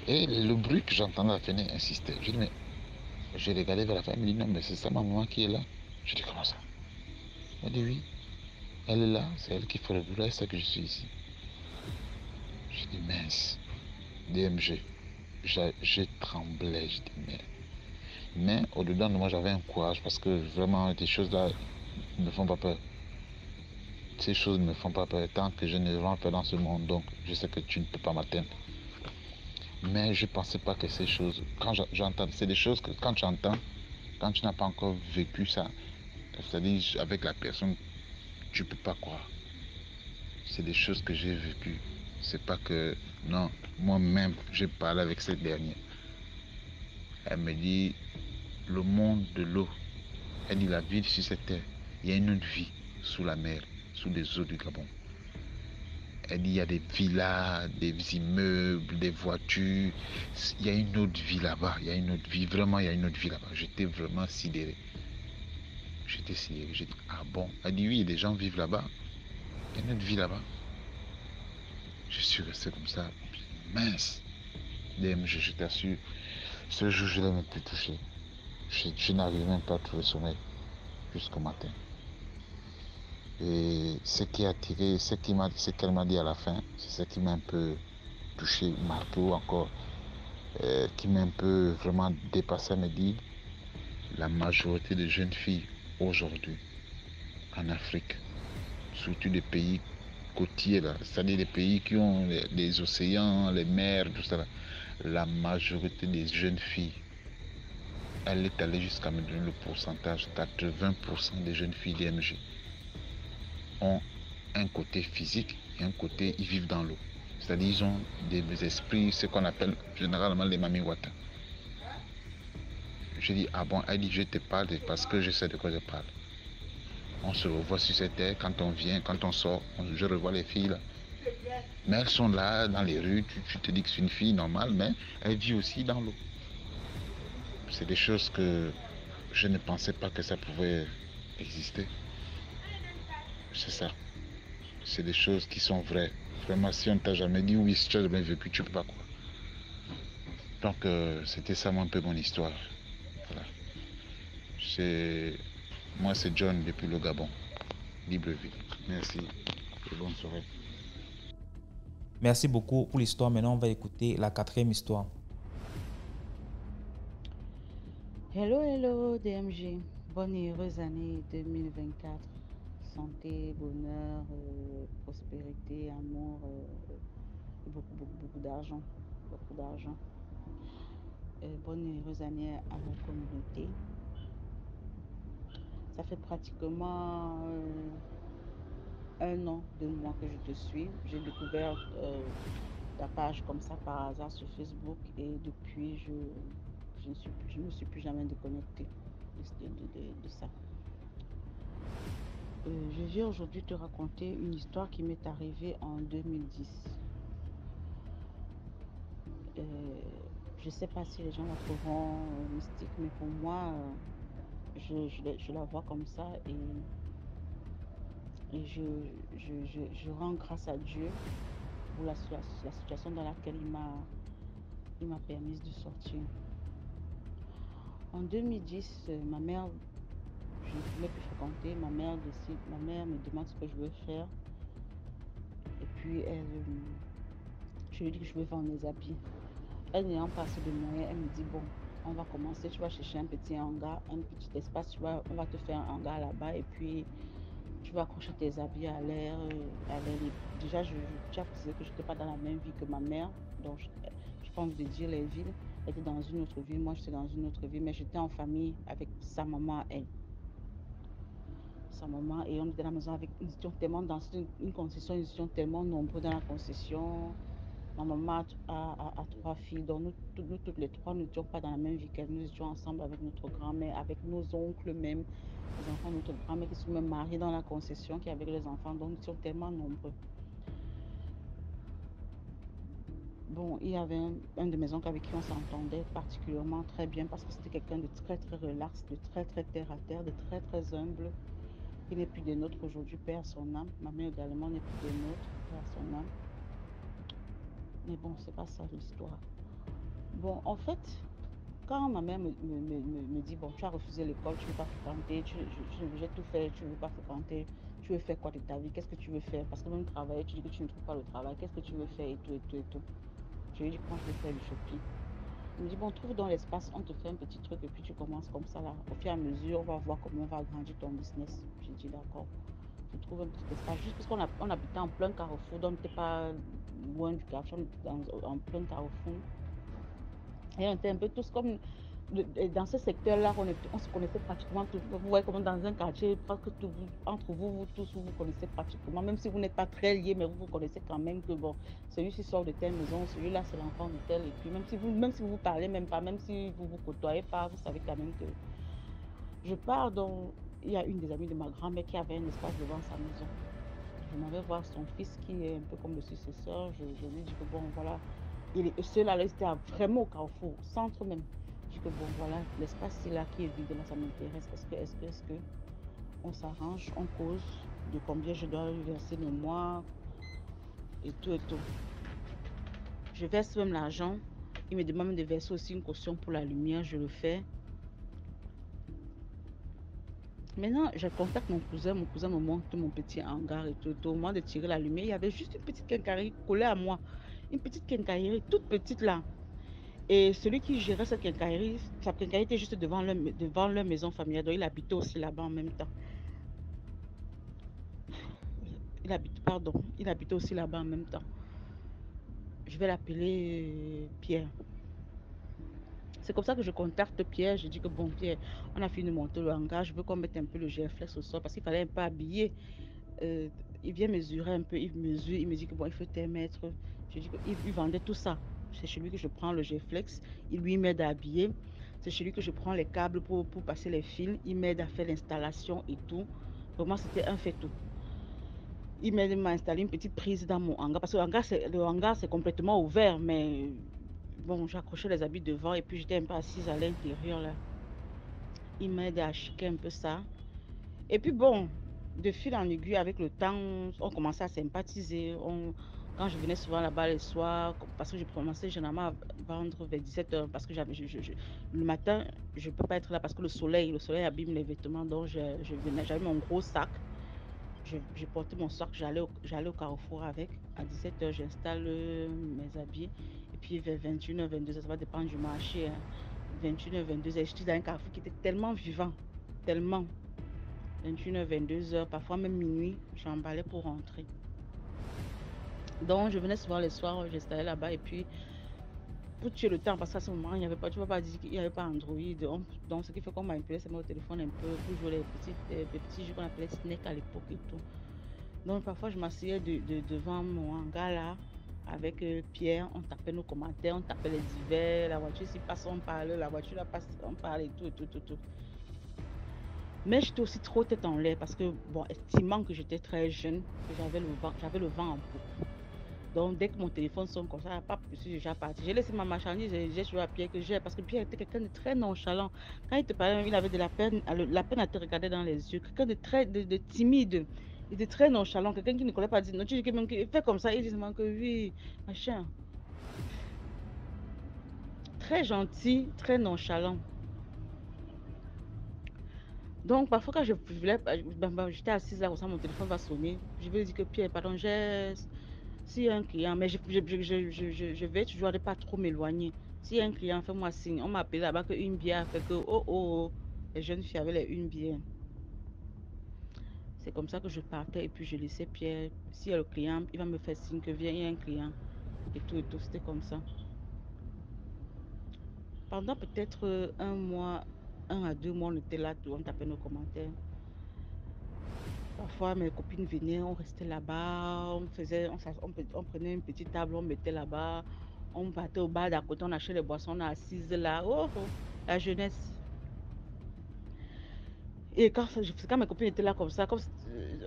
Et le bruit que j'entendais à la fenêtre insistait. Je dis, mais j'ai regardé vers la fenêtre, elle me dit, non, mais c'est ça ma maman qui est là. Je dis, comment ça? Elle dit, oui, elle est là, c'est elle qui fait le boulot, c'est ça que je suis ici. Je dis, mince, DMG. J'ai tremblé, je dis, merde. Mais au-dedans de moi, j'avais un courage parce que vraiment, des choses là ne me font pas peur. Ces choses ne me font pas peur tant que je ne rentre pas dans ce monde. Donc, je sais que tu ne peux pas m'atteindre. Mais je ne pensais pas que ces choses, quand j'entends, c'est des choses que quand tu entends, quand tu n'as pas encore vécu ça, c'est-à-dire avec la personne, tu ne peux pas croire. C'est des choses que j'ai vécues. C'est pas que, non, moi-même, j'ai parlé avec cette dernière. Elle me dit, le monde de l'eau, elle dit la vie sur cette terre, il y a une autre vie sous la mer, sous les eaux du Gabon. Elle dit il y a des villas, des immeubles, des voitures. Il y a une autre vie là-bas. Il y a une autre vie. Vraiment, il y a une autre vie là-bas. J'étais vraiment sidéré. J'étais sidéré. J'ai dit, ah bon? Elle dit oui, des gens vivent là-bas. Il y a une autre vie là-bas. Je suis resté comme ça. Mince. DMG, je t'assure, ce jour, je ne l'ai même plus touché. Je n'arrivais même pas à trouver sommeil jusqu'au matin. Et ce qui a tiré, ce qu'elle m'a dit à la fin, c'est ce qui m'a un peu touché, marqué ou encore qui m'a un peu vraiment dépassé. Elle me dit, la majorité des jeunes filles aujourd'hui en Afrique, surtout des pays côtiers, c'est-à-dire des pays qui ont les océans, les mers, tout ça, là, la majorité des jeunes filles, elle est allée jusqu'à me donner le pourcentage, 80% des jeunes filles DMG ont un côté physique et un côté, ils vivent dans l'eau. C'est-à-dire, ils ont des esprits, ce qu'on appelle généralement les mami wata. Je dis, ah bon, elle dit, je te parle parce que je sais de quoi je parle. On se revoit sur cette terre, quand on vient, quand on sort, je revois les filles là. Mais elles sont là, dans les rues, tu te dis que c'est une fille normale, mais elle vit aussi dans l'eau. C'est des choses que je ne pensais pas que ça pouvait exister. C'est ça. C'est des choses qui sont vraies. Vraiment, si on ne t'a jamais dit oui, si tu as jamais vécu, tu ne peux pas croire. Donc, c'était ça un peu mon histoire. Voilà. Moi, c'est John depuis le Gabon. Libreville. Merci et bonne soirée. Merci beaucoup pour l'histoire. Maintenant, on va écouter la quatrième histoire. Hello, hello DMG. Bonne et heureuse année 2024. Santé, bonheur, prospérité, amour, et beaucoup d'argent. Beaucoup d'argent. Bonne et heureuse année à la communauté. Ça fait pratiquement 1 an, 2 mois que je te suis. J'ai découvert ta page comme ça par hasard sur Facebook et depuis, je ne me suis plus jamais déconnectée de ça. Je viens aujourd'hui te raconter une histoire qui m'est arrivée en 2010. Je ne sais pas si les gens la trouveront mystique, mais pour moi, je la vois comme ça et je rends grâce à Dieu pour la situation dans laquelle il m'a permis de sortir. En 2010, ma mère, je ne pouvais plus fréquenter. Ma mère me demande ce que je veux faire. Et puis, je lui dis que je veux vendre des habits. Elle n'ayant pas assez de moyens, elle me dit, bon, on va commencer, tu vas chercher un petit hangar, un petit espace, on va te faire un hangar là-bas et puis tu vas accrocher tes habits à l'air libre. Déjà, tu as précisé que je n'étais pas dans la même ville que ma mère, donc je n'ai pas envie de dire les villes. Elle était dans une autre ville, moi j'étais dans une autre ville, mais j'étais en famille avec sa maman à elle. Sa maman, et on était dans la maison avec, nous étions tellement dans une concession, nous étions tellement nombreux dans la concession. Ma maman a 3 filles, donc nous toutes les trois, nous n'étions pas dans la même vie qu'elle. Nous étions ensemble avec notre grand-mère, avec nos oncles même, les enfants de notre grand-mère qui sont même mariés dans la concession, qui avec les enfants, donc nous étions tellement nombreux. Bon, il y avait un de mes oncles avec qui on s'entendait particulièrement très bien parce que c'était quelqu'un de très très relax, de très très terre à terre, de très très humble. qui n'est plus des nôtres aujourd'hui, paix à son âme. Ma mère également n'est plus des nôtres, paix à son âme. Mais bon, c'est pas ça l'histoire. Bon, en fait, quand ma mère me dit, bon, tu as refusé l'école, tu ne veux pas fréquenter, j'ai tout fait, tu ne veux pas fréquenter, tu veux faire quoi de ta vie, qu'est-ce que tu veux faire? Parce que même travailler, tu dis que tu ne trouves pas le travail, qu'est-ce que tu veux faire et tout, et tout, et tout. Je lui dis, quand je vais faire du shopping. Il me dit, bon, trouve dans l'espace, on te fait un petit truc et puis tu commences comme ça là. Au fur et à mesure, on va voir comment on va agrandir ton business. J'ai dit, d'accord. Je trouve un petit espace, juste parce qu'on habitait en plein carrefour, donc on n'était pas loin du quartier, on était en plein carrefour. Et on était un peu tous comme dans ce secteur-là, on se connaissait pratiquement tous. Vous voyez comment dans un quartier, presque tout, entre vous, vous tous, vous vous connaissez pratiquement. Même si vous n'êtes pas très liés, mais vous vous connaissez quand même que bon, celui-ci sort de telle maison, celui-là c'est l'enfant de tel. Et puis même si vous parlez même pas, même si vous vous côtoyez pas, vous savez quand même que je pars. Donc il y a une des amies de ma grand-mère qui avait un espace devant sa maison. Je m'en vais voir son fils qui est un peu comme le successeur. Je lui dis que bon, voilà, ceux-là, là, c'était vraiment au carrefour, au centre même. Je dis que bon, voilà, l'espace là qui est vide, là, ça m'intéresse. Est-ce que on s'arrange, on cause de combien je dois lui verser le mois et tout et tout. Je verse même l'argent. Il me demande de verser aussi une caution pour la lumière, je le fais. Maintenant, je contacte mon cousin me montre mon petit hangar et tout. Au moment de tirer la lumière, il y avait juste une petite quincaillerie collée à moi. Une petite quincaillerie, toute petite là. Et celui qui gérait cette quincaillerie, sa quincaillerie était juste devant leur maison familiale. Donc, il habitait aussi là-bas en même temps. Il habitait aussi là-bas en même temps. Je vais l'appeler Pierre. C'est comme ça que je contacte Pierre. Je dis que bon, Pierre, on a fini de monter le hangar. Je veux qu'on mette un peu le GFlex au sol parce qu'il fallait un peu habiller. Il vient mesurer un peu. Il mesure. Il me dit que bon, il faut tel mètre. Je dis qu'il vendait tout ça. C'est chez lui que je prends le GFlex. Il lui m'aide à habiller. C'est chez lui que je prends les câbles pour passer les fils. Il m'aide à faire l'installation et tout. Vraiment, c'était un fait tout. Il m'a installé une petite prise dans mon hangar. Parce que le hangar, c'est complètement ouvert. Mais bon, j'accrochais les habits devant et puis j'étais un peu assise à l'intérieur là. Il m'aide à acheter un peu ça. Et puis bon, de fil en aiguille, avec le temps, on commençait à sympathiser. Quand je venais souvent là-bas le soir, parce que je commençais généralement à vendre vers 17h, parce que le matin, je ne peux pas être là parce que le soleil abîme les vêtements. Donc, j'avais mon gros sac. J'ai porté mon sac, j'allais au carrefour avec. À 17h, j'installe mes habits. Et puis vers 21h, 22h, ça va dépendre du marché. 21h, 22h, j'étais dans un carrefour qui était tellement vivant. Tellement. 21h, 22h, parfois même minuit, j'emballais pour rentrer. Donc, je venais souvent les soirs, j'installais là-bas et puis pour tuer le temps, parce qu'à ce moment, il n'y avait pas, tu ne vas pas dire qu'il n'y avait pas Android. Donc, ce qui fait qu'on m'a imprimé c'est mon téléphone un peu pour jouer les petits jeux qu'on appelait Snake à l'époque et tout. Donc, parfois, je m'asseyais devant mon hangar là avec Pierre, on tapait nos commentaires, on tapait les divers, la voiture s'y passe, on parlait, la voiture là passe, on parlait et tout, et tout, tout, tout. Mais j'étais aussi trop tête en l'air parce que, bon, estimant que j'étais très jeune, que j'avais le vent en poupe. Donc, dès que mon téléphone sonne comme ça, je suis déjà partie. J'ai laissé ma marchandise et j'ai joué à Pierre que j'ai parce que Pierre était quelqu'un de très nonchalant. Quand il te parlait, il avait de la peine à te regarder dans les yeux. Quelqu'un de très de timide. Il était très nonchalant. Quelqu'un qui ne connaît pas dire non. Tu dis que même qu'il fait comme ça, il dit seulement que oui, machin. Très gentil, très nonchalant. Donc, parfois, quand j'étais assise là, comme ça, mon téléphone va sonner. Je vais lui dire que Pierre, pardon, s'il y a un client, mais je vais toujours ne pas trop m'éloigner. S'il y a un client, fais-moi signe. On m'a appelé là-bas que une bière fait que, les jeunes filles avaient les une bière. C'est comme ça que je partais et puis je laissais Pierre. S'il y a le client, il va me faire signe que viens, il y a un client. Et tout, c'était comme ça. Pendant peut-être un mois, 1 à 2 mois, on était là, on tapait nos commentaires. Parfois, mes copines venaient, on restait là-bas, on prenait une petite table, on mettait là-bas, on partait au bar d'à côté, on achetait les boissons, on est assise là. Oh, la jeunesse. Et quand mes copines étaient là comme ça, comme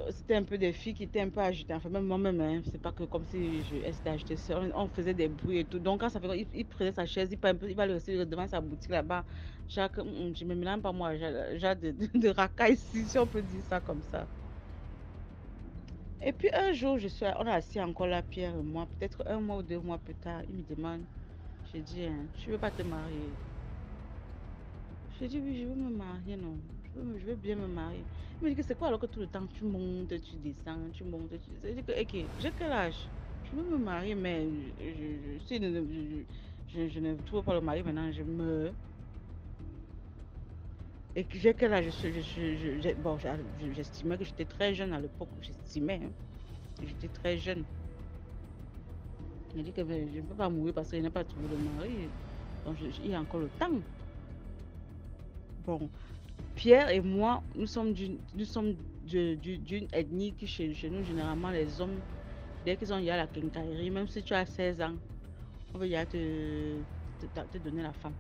c'était un peu des filles qui étaient un peu agitées, enfin même moi-même, hein, c'est pas que comme si elles étaient agitées, on faisait des bruits et tout. Donc quand ça fait, il prenait sa chaise, il va le rester devant sa boutique là-bas. Jacques, je me mélange pas moi, j'ai de racaille ici, si on peut dire ça comme ça. Et puis un jour, on a assis encore là, Pierre et moi, peut-être 1 mois ou 2 mois plus tard, il me demande, j'ai dit, hein, tu veux pas te marier? J'ai dit oui, je veux me marier, non. Je veux bien me marier. Il me dit que c'est quoi alors que tout le temps tu montes, tu descends, tu montes, tu descends. J'ai dit que, ok, j'ai quel âge? Je veux me marier, mais si je ne trouve pas le mari maintenant, je meurs. Et que j'ai quel âge? Bon, j'estimais que j'étais très jeune à l'époque. J'estimais, hein, que j'étais très jeune. Il dit que ben, je ne peux pas mourir parce que je n'ai pas trouvé le mari. Donc, il y a encore le temps. Bon, Pierre et moi, nous sommes d'une ethnie qui, chez nous, généralement, les hommes, dès qu'ils ont eu la quincaillerie, même si tu as 16 ans, on veut déjà te donner la femme.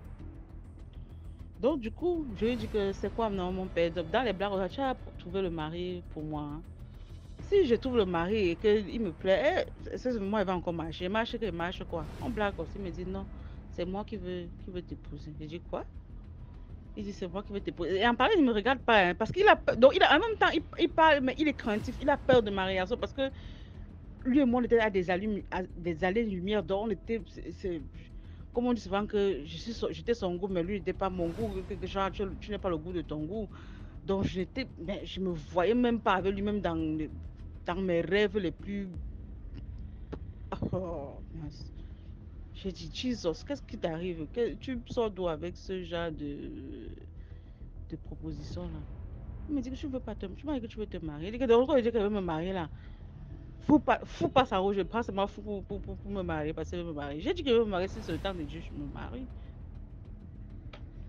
Donc, du coup, je lui ai dit que c'est quoi, non, mon père? Dans les blagues, tu as trouvé le mari pour moi, hein. Si je trouve le mari et qu'il me plaît, ce moment, il va encore marcher. Marche que marche quoi? On blague aussi, il me dit non, c'est moi qui veux t'épouser. Je dis quoi? Il dit, c'est moi qui vais t'épouser. Et en parlant, il ne me regarde pas, hein, parce qu'il a peur. Donc, en même temps, il parle, mais il est craintif. Il a peur de mariage parce que lui et moi, on était à des allées-lumière. Donc, on était. Comme on dit souvent que j'étais son goût, mais lui n'était pas mon goût. Quelque genre, tu n'es pas le goût de ton goût. Donc, mais je me voyais même pas avec lui, même dans mes rêves les plus. Oh, mince. J'ai dit, Jesus, qu'est-ce qui t'arrive? Tu sors d'où avec ce genre de proposition là? Il me dit que tu m'as dit que tu veux te marier. Il dit que donc, quand il dit qu'elle veut me marier là, fous pas sa roue, je prends seulement fou pour me marier, parce qu'elle veut me marier. J'ai dit que je veux me marier, si c'est le temps de Dieu, je me marie.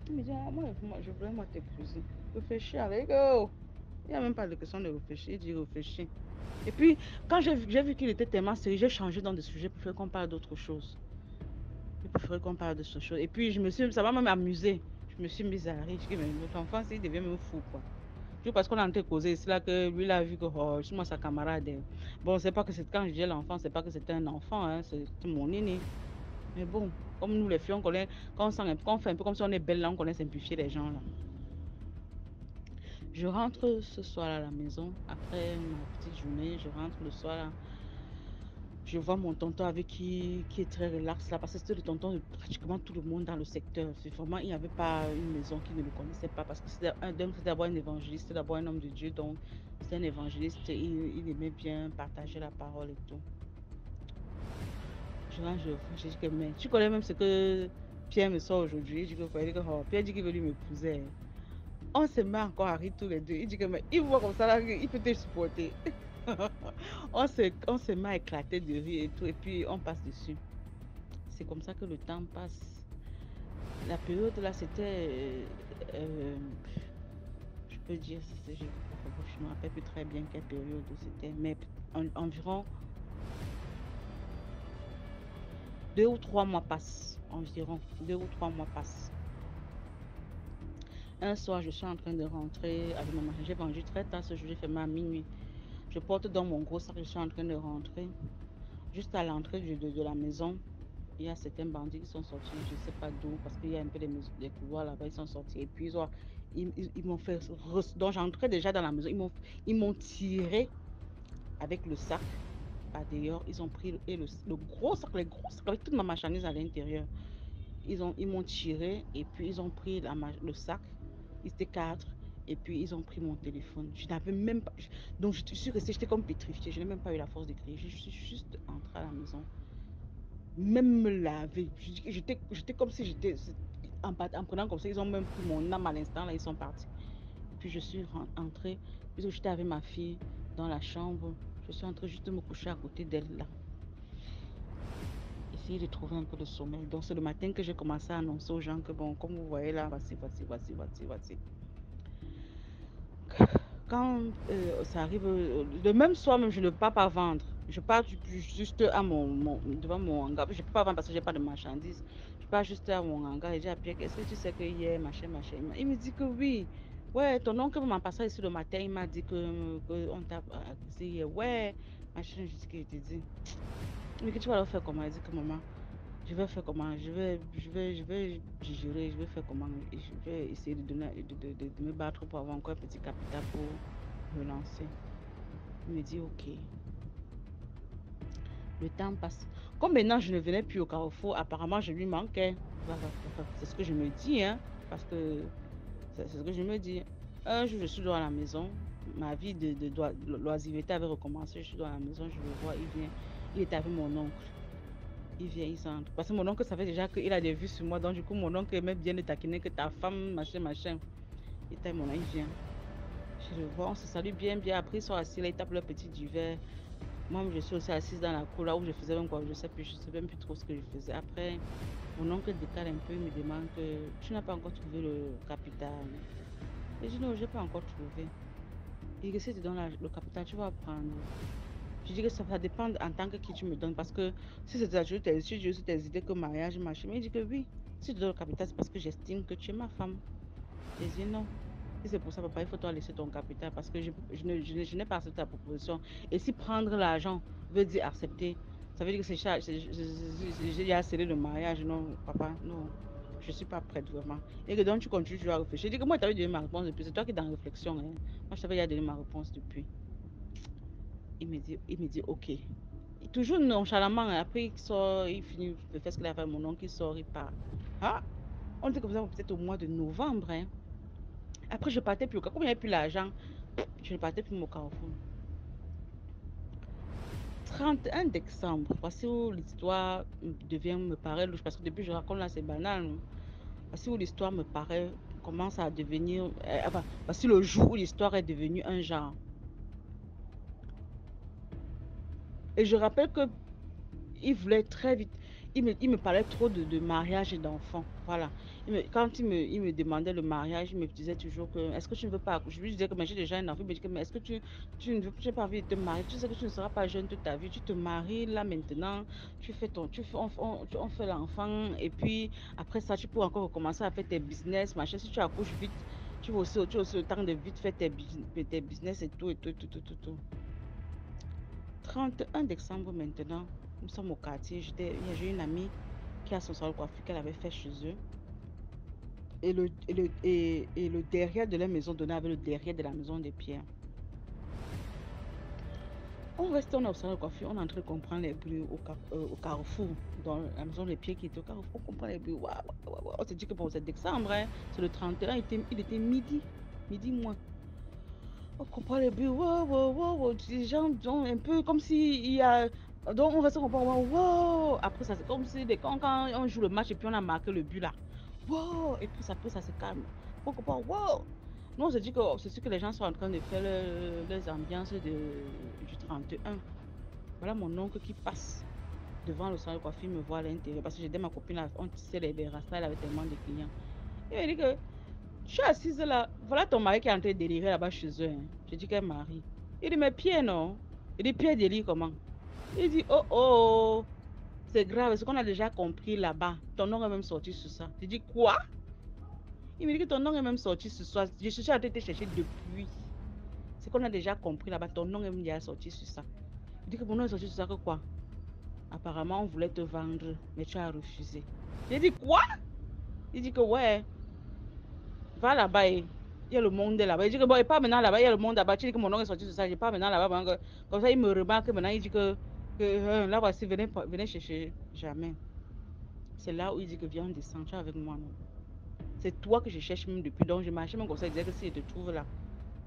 Il me dit, ah, moi, je voulais moi t'épouser. Réfléchis avec eux. Il n'y a même pas de question de réfléchir, il dit réfléchir. Et puis, quand j'ai vu qu'il était tellement sérieux, j'ai changé dans des sujets pour faire qu'on parle d'autre chose. Je préférais qu'on parle de ce chose. Et puis, ça m'a même amusé. Je me suis mise à rire. Je dis, mais notre enfant, il devient même fou, quoi. Juste parce qu'on a en train de causer, c'est là que lui, il a vu que oh, je suis moi sa camarade. Bon, c'est pas que c'est quand je dis l'enfant, c'est pas que c'était un enfant, hein, c'est mon aîné. Mais bon, comme nous les filles, on connaît, quand on fait un peu comme si on est belle là, on connaît simplifier les gens là. Je rentre ce soir à la maison, après ma petite journée, je rentre le soir là. Je vois mon tonton avec qui est très relax là, parce que c'était le tonton de pratiquement tout le monde dans le secteur. C'est vraiment, il n'y avait pas une maison qui ne le connaissait pas, parce que c'était d'abord un évangéliste, c'était d'abord un homme de Dieu, donc c'est un évangéliste, il aimait bien partager la parole et tout. Je dis que, mais tu connais même ce que Pierre me sort aujourd'hui. Je dis que oh, Pierre dit qu'il veut lui m'épouser. On se met encore à rire tous les deux. Il dit que, mais il voit comme ça là, il peut te supporter. on se met à éclater de rire et tout, et puis on passe dessus. C'est comme ça que le temps passe. La période là, c'était, je peux dire, je ne me rappelle plus très bien quelle période c'était, mais environ 2 ou 3 mois passent. Environ 2 ou 3 mois passent. Un soir, je suis en train de rentrer avec ma machine. J'ai vendu très tard ce jour, j'ai fermé à minuit. Je porte dans mon gros sac, je suis en train de rentrer. Juste à l'entrée de la maison, il y a certains bandits qui sont sortis, je ne sais pas d'où, parce qu'il y a un peu des couloirs là-bas, ils sont sortis. Et puis ils m'ont fait. Donc j'entrais déjà dans la maison, ils m'ont tiré avec le sac par dehors. Ils ont pris le gros sac, les gros sacs avec toute ma marchandise à l'intérieur. Ils m'ont tiré et puis ils ont pris le sac. Ils étaient 4. Et puis ils ont pris mon téléphone. Je n'avais même pas. Donc je suis restée, j'étais comme pétrifiée. Je n'ai même pas eu la force de crier. Je suis juste entrée à la maison. Même me laver. J'étais comme si j'étais. En prenant comme ça, ils ont même pris mon âme à l'instant. Là, ils sont partis. Et puis je suis entrée. Puis j'étais avec ma fille dans la chambre. Je suis entrée juste me coucher à côté d'elle là. Essayer de trouver un peu de sommeil. Donc c'est le matin que j'ai commencé à annoncer aux gens que bon, comme vous voyez là, voici. Quand ça arrive, le même soir même, je ne pars pas vendre. Je pars juste à devant mon hangar. Je ne peux pas vendre parce que je n'ai pas de marchandises. Je pars juste à mon hangar et j'ai à Pierre, est-ce que tu sais que hier, machin. Il me dit que oui. Ouais, ton oncle m'a passé ici le matin, il m'a dit que on t'a accusé hier. Ouais, machin, je dis que je te dis. Mais que tu vas le faire comment? Il dit que maman, je vais faire comment? Je vais digérer, je vais faire comment? Et je vais essayer de donner, de me battre pour avoir encore un petit capital pour me lancer. Il me dit ok. Le temps passe. Comme maintenant je ne venais plus au Carrefour, apparemment je lui manquais. C'est ce que je me dis, hein. Parce que c'est ce que je me dis. Un jour, je suis dans la maison. Ma vie de loisiveté avait recommencé. Je suis dans la maison, je le vois, il vient. Il est avec mon oncle. Il vient, il s'entre. Parce que mon oncle savait déjà qu'il a des vues sur moi. Donc, du coup, mon oncle aimait bien le taquiner que ta femme, machin, machin. Il tape mon oncle, il vient. Je le vois, on se salue bien, bien. Après, ils sont assis là, ils tapent leur petit duvet. Moi, je suis aussi assise dans la cour là où je faisais même quoi. Je sais plus, je sais même plus trop ce que je faisais. Après, mon oncle décale un peu, il me demande que tu n'as pas encore trouvé le capital. Et je dis non, je n'ai pas encore trouvé. Il dit que si tu donnes le capital, tu vas prendre. Je dis que ça dépend en tant que qui tu me donnes. Parce que si c'est toujours tes idées que mariage, machin. Mais il dit que oui, si tu donnes le capital, c'est parce que j'estime que tu es ma femme. Je dis non. Si c'est pour ça, papa, il faut toi laisser ton capital. Parce que je n'ai pas accepté ta proposition. Et si prendre l'argent veut dire accepter, ça veut dire que j'ai déjà scellé le mariage. Non, papa, non. Je ne suis pas prête vraiment. Et que donc tu continues, tu dois réfléchir. Je dis que moi, tu avais donné ma réponse depuis. C'est toi qui es dans la réflexion. Hein. Moi, je t'avais déjà donné ma réponse depuis. Il me dit OK. Et toujours nonchalamment. Hein. Après, il sort, il finit de faire ce qu'il a fait. Mon oncle, il sort, il part. Ah, on dit que vous avez peut-être au mois de novembre. Hein. Après, je partais plus au Carrefour. Comme il n'y avait plus l'argent, je ne partais plus au Carrefour. 31 décembre, voici où l'histoire me paraît louche. Parce que depuis, je raconte là, c'est banal. Voici où l'histoire me paraît, commence à devenir. Enfin, voici le jour où l'histoire est devenue un genre. Et je rappelle que il voulait très vite. Il me parlait trop de mariage et d'enfants. Voilà. Quand il me demandait le mariage, il me disait toujours que est-ce que tu ne veux pas. Je lui disais que j'ai déjà un enfant. Il me dit que mais est-ce que tu n'as pas envie de te marier? Tu sais que tu ne seras pas jeune toute ta vie. Tu te maries là maintenant. On fait l'enfant. Et puis après ça, tu peux encore recommencer à faire tes business. Machin. Si tu accouches vite, tu as aussi le temps de vite faire tes business et tout, et tout, tout, tout, tout, tout. 31 décembre maintenant, nous sommes au quartier. J'ai une amie qui a son salon de coiffure qu'elle avait fait chez eux. Et le derrière de la maison donnait avec le derrière de la maison des Pierres. On reste, on a au salon de coiffure, on est en train de comprendre les bruits au Carrefour, dans la maison des Pierres qui était au Carrefour. On comprend les bruits. Waouh, waouh, waouh. On s'est dit que pour cette décembre, hein, c'est le 31, il était midi moins. On comprend les bruits, wow, wow, wow, les gens sont un peu comme s'il y a. Donc on va se comprendre, wow. Après ça, c'est comme si quand on joue le match et puis on a marqué le but là. Wow. Et puis après ça se calme. On comprend, wow. Nous on se dit que c'est sûr que les gens sont en train de faire les ambiances du 31. Voilà mon oncle qui passe devant le salon de coiffure, me voit à l'intérieur. Parce que j'aidais ma copine, on tissait les rastas, elle avait tellement de clients. Il m'a dit que. Je suis assise là. Voilà ton mari qui est en train de délirer là-bas chez eux. Hein. Je dis qu'elle marie. Il dit, mais Pierre, non. Il dit, Pierre délire comment? Il dit, oh oh, c'est grave. Ce qu'on a déjà compris là-bas. Ton nom est même sorti sur ça. Je dis, quoi? Il me dit que ton nom est même sorti sur ça. Je suis en train de te chercher depuis. Ce qu'on a déjà compris là-bas. Ton nom est même déjà sorti sur ça. Il dit que mon nom est sorti sur ça que quoi? Apparemment, on voulait te vendre, mais tu as refusé. J'ai dit, quoi? Il dit que ouais. Va là-bas et il y a le monde là-bas. Il dit que bon, et pas maintenant là-bas, il y a le monde là-bas. Tu dis que mon nom est sorti de ça, je pas maintenant là-bas. Comme ça, il me remarque maintenant, il dit que là, voici, venez chercher jamais. C'est là où il dit que viens, on descend, tu es avec moi, non. C'est toi que je cherche même depuis. Donc, je marchais même comme ça, il disait que si je te trouve là,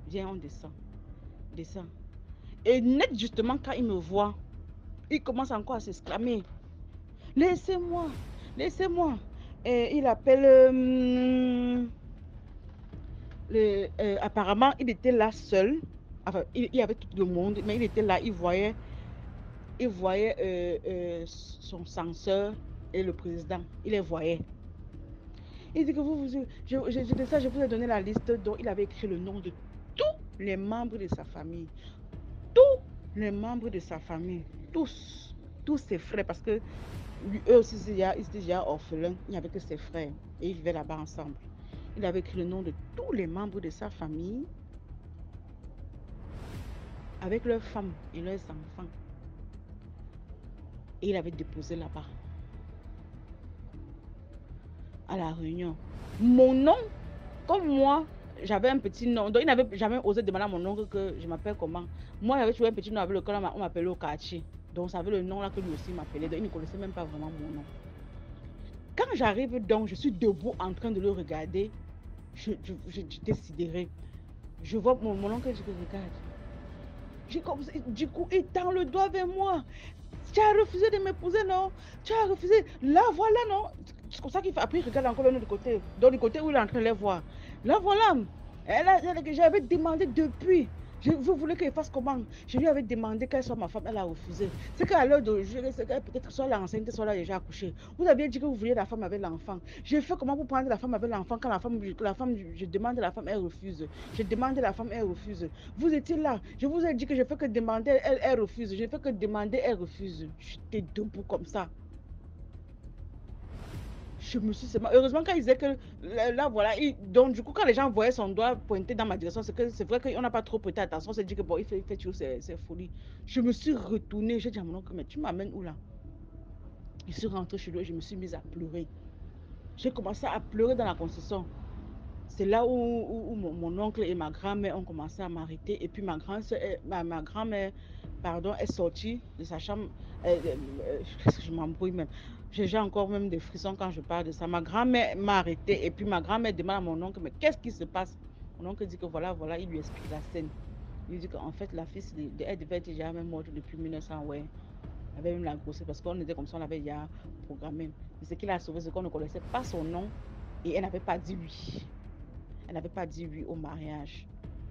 viens, on descend. Descend. Et net, justement, quand il me voit, il commence encore à s'exclamer. Laissez-moi, laissez-moi. Et il appelle. Apparemment, il était là seul. Enfin, il y avait tout le monde, mais il était là. Il voyait son censeur et le président. Il les voyait. Il dit que je vous ai donné la liste dont il avait écrit le nom de tous les membres de sa famille. Tous les membres de sa famille. Tous ses frères. Parce que eux aussi, ils étaient déjà orphelins. Il n'y avait que ses frères. Et ils vivaient là-bas ensemble. Il avait écrit le nom de tous les membres de sa famille, avec leurs femmes et leurs enfants. Et il avait déposé là-bas, à la réunion. Mon nom, comme moi, j'avais un petit nom. Donc, il n'avait jamais osé demander à mon oncle que je m'appelle comment. Moi, j'avais trouvé un petit nom avec lequel on m'appelait au quartier. Donc, ça avait le nom là que lui aussi m'appelait. Donc, il ne connaissait même pas vraiment mon nom. Quand j'arrive donc, je suis debout en train de le regarder. J'étais sidérée. Je vois mon oncle, je regarde. Du coup, il tend le doigt vers moi. Tu as refusé de m'épouser, non? Tu as refusé. Là, voilà, non? C'est comme ça qu'il fait. Après, il regarde encore l'autre côté. Donc, du côté où il est en train de les voir. Là, voilà. J'avais demandé depuis. Vous voulez qu'elle fasse comment? Je lui avais demandé qu'elle soit ma femme, elle a refusé. C'est qu'à l'heure de jurer, c'est qu'elle peut-être soit là enceinte, soit là déjà accouchée. Vous aviez dit que vous vouliez la femme avec l'enfant. J'ai fait comment pour prendre la femme avec l'enfant quand la femme, je demande la femme, elle refuse. Je demande la femme, elle refuse. Vous étiez là. Je vous ai dit que je fais que demander, elle refuse. Je fais que demander, elle refuse. J'étais debout comme ça. Je me suis seulement... Heureusement, quand ils disaient que là, voilà. Donc, du coup, quand les gens voyaient son doigt pointer dans ma direction, c'est vrai qu'on n'a pas trop prêté attention. On s'est dit que bon, il fait toujours ses folies. Je me suis retournée. J'ai dit à mon oncle, mais tu m'amènes où là? Je suis rentrée chez lui et je me suis mise à pleurer. J'ai commencé à pleurer dans la concession. C'est là où mon oncle et ma grand-mère ont commencé à m'arrêter. Et puis ma grand-mère, pardon, est sortie de sa chambre. Je m'embrouille même. J'ai encore même des frissons quand je parle de ça. Ma grand-mère m'a arrêté. Et puis ma grand-mère demande à mon oncle, mais qu'est-ce qui se passe? Mon oncle dit que voilà, il lui explique la scène. Il lui dit qu'en fait, la fille, elle devait être déjà même morte depuis 1900, ouais. Elle avait même la grossesse parce qu'on était comme ça, on l'avait déjà programmé. Mais ce qui l'a sauvé, c'est qu'on ne connaissait pas son nom et elle n'avait pas dit oui. Elle n'avait pas dit oui au mariage.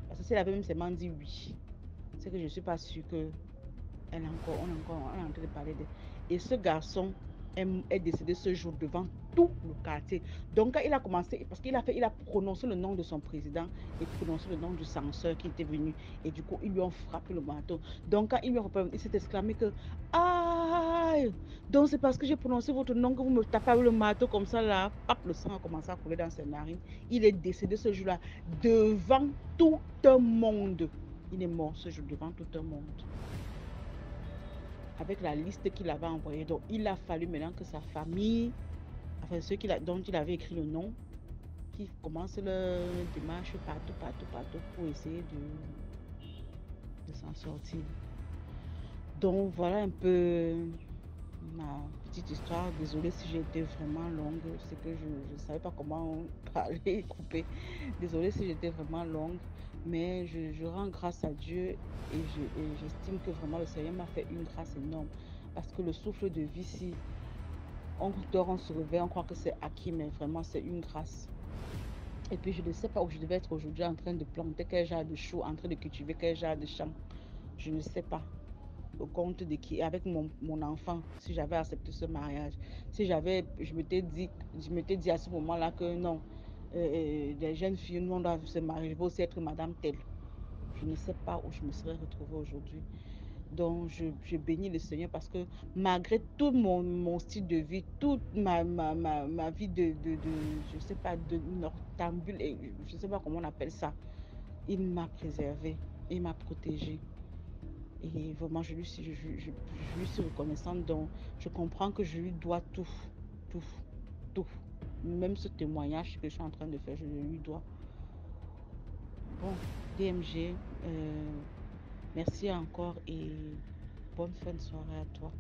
Parce que si elle avait même seulement dit oui, c'est que je ne suis pas sûre que on est en train de parler de... Et ce garçon est décédé ce jour devant tout le quartier. Donc quand il a commencé, parce qu'il a prononcé le nom de son président et prononcé le nom du censeur qui était venu. Et du coup, ils lui ont frappé le marteau. Donc quand il lui a frappé, il s'est exclamé que aïe! Donc c'est parce que j'ai prononcé votre nom que vous me tapez avec le marteau comme ça là. Hop, le sang a commencé à couler dans ses narines. Il est décédé ce jour-là devant tout le monde. Il est mort ce jour devant tout le monde. Avec la liste qu'il avait envoyée. Donc, il a fallu maintenant que sa famille, enfin, ceux dont il avait écrit le nom, qui commencent leur démarche partout pour essayer de s'en sortir. Donc, voilà un peu ma petite histoire. Désolée si j'ai été vraiment longue. C'est que je ne savais pas comment parler et couper. Désolée si j'étais vraiment longue. Mais je rends grâce à Dieu et j'estime que vraiment le Seigneur m'a fait une grâce énorme. Parce que le souffle de vie, si on dort, on se réveille, on croit que c'est acquis, mais vraiment c'est une grâce. Et puis je ne sais pas où je devais être aujourd'hui en train de planter quel genre de chou, en train de cultiver quel genre de champ. Je ne sais pas. Au compte de qui, avec mon enfant, si j'avais accepté ce mariage. Si je m'étais dit à ce moment-là que non, les jeunes filles, nous on doit se marier, je veux aussi être madame telle. Je ne sais pas où je me serais retrouvée aujourd'hui. Donc, je bénis le Seigneur parce que malgré tout mon style de vie, toute ma vie je ne sais pas, de noctambule, je ne sais pas comment on appelle ça, il m'a préservée, il m'a protégée. Et vraiment, je lui suis reconnaissante. Donc, je comprends que je lui dois tout. Même ce témoignage que je suis en train de faire, je lui dois. Bon, DMG, merci encore et bonne fin de soirée à toi.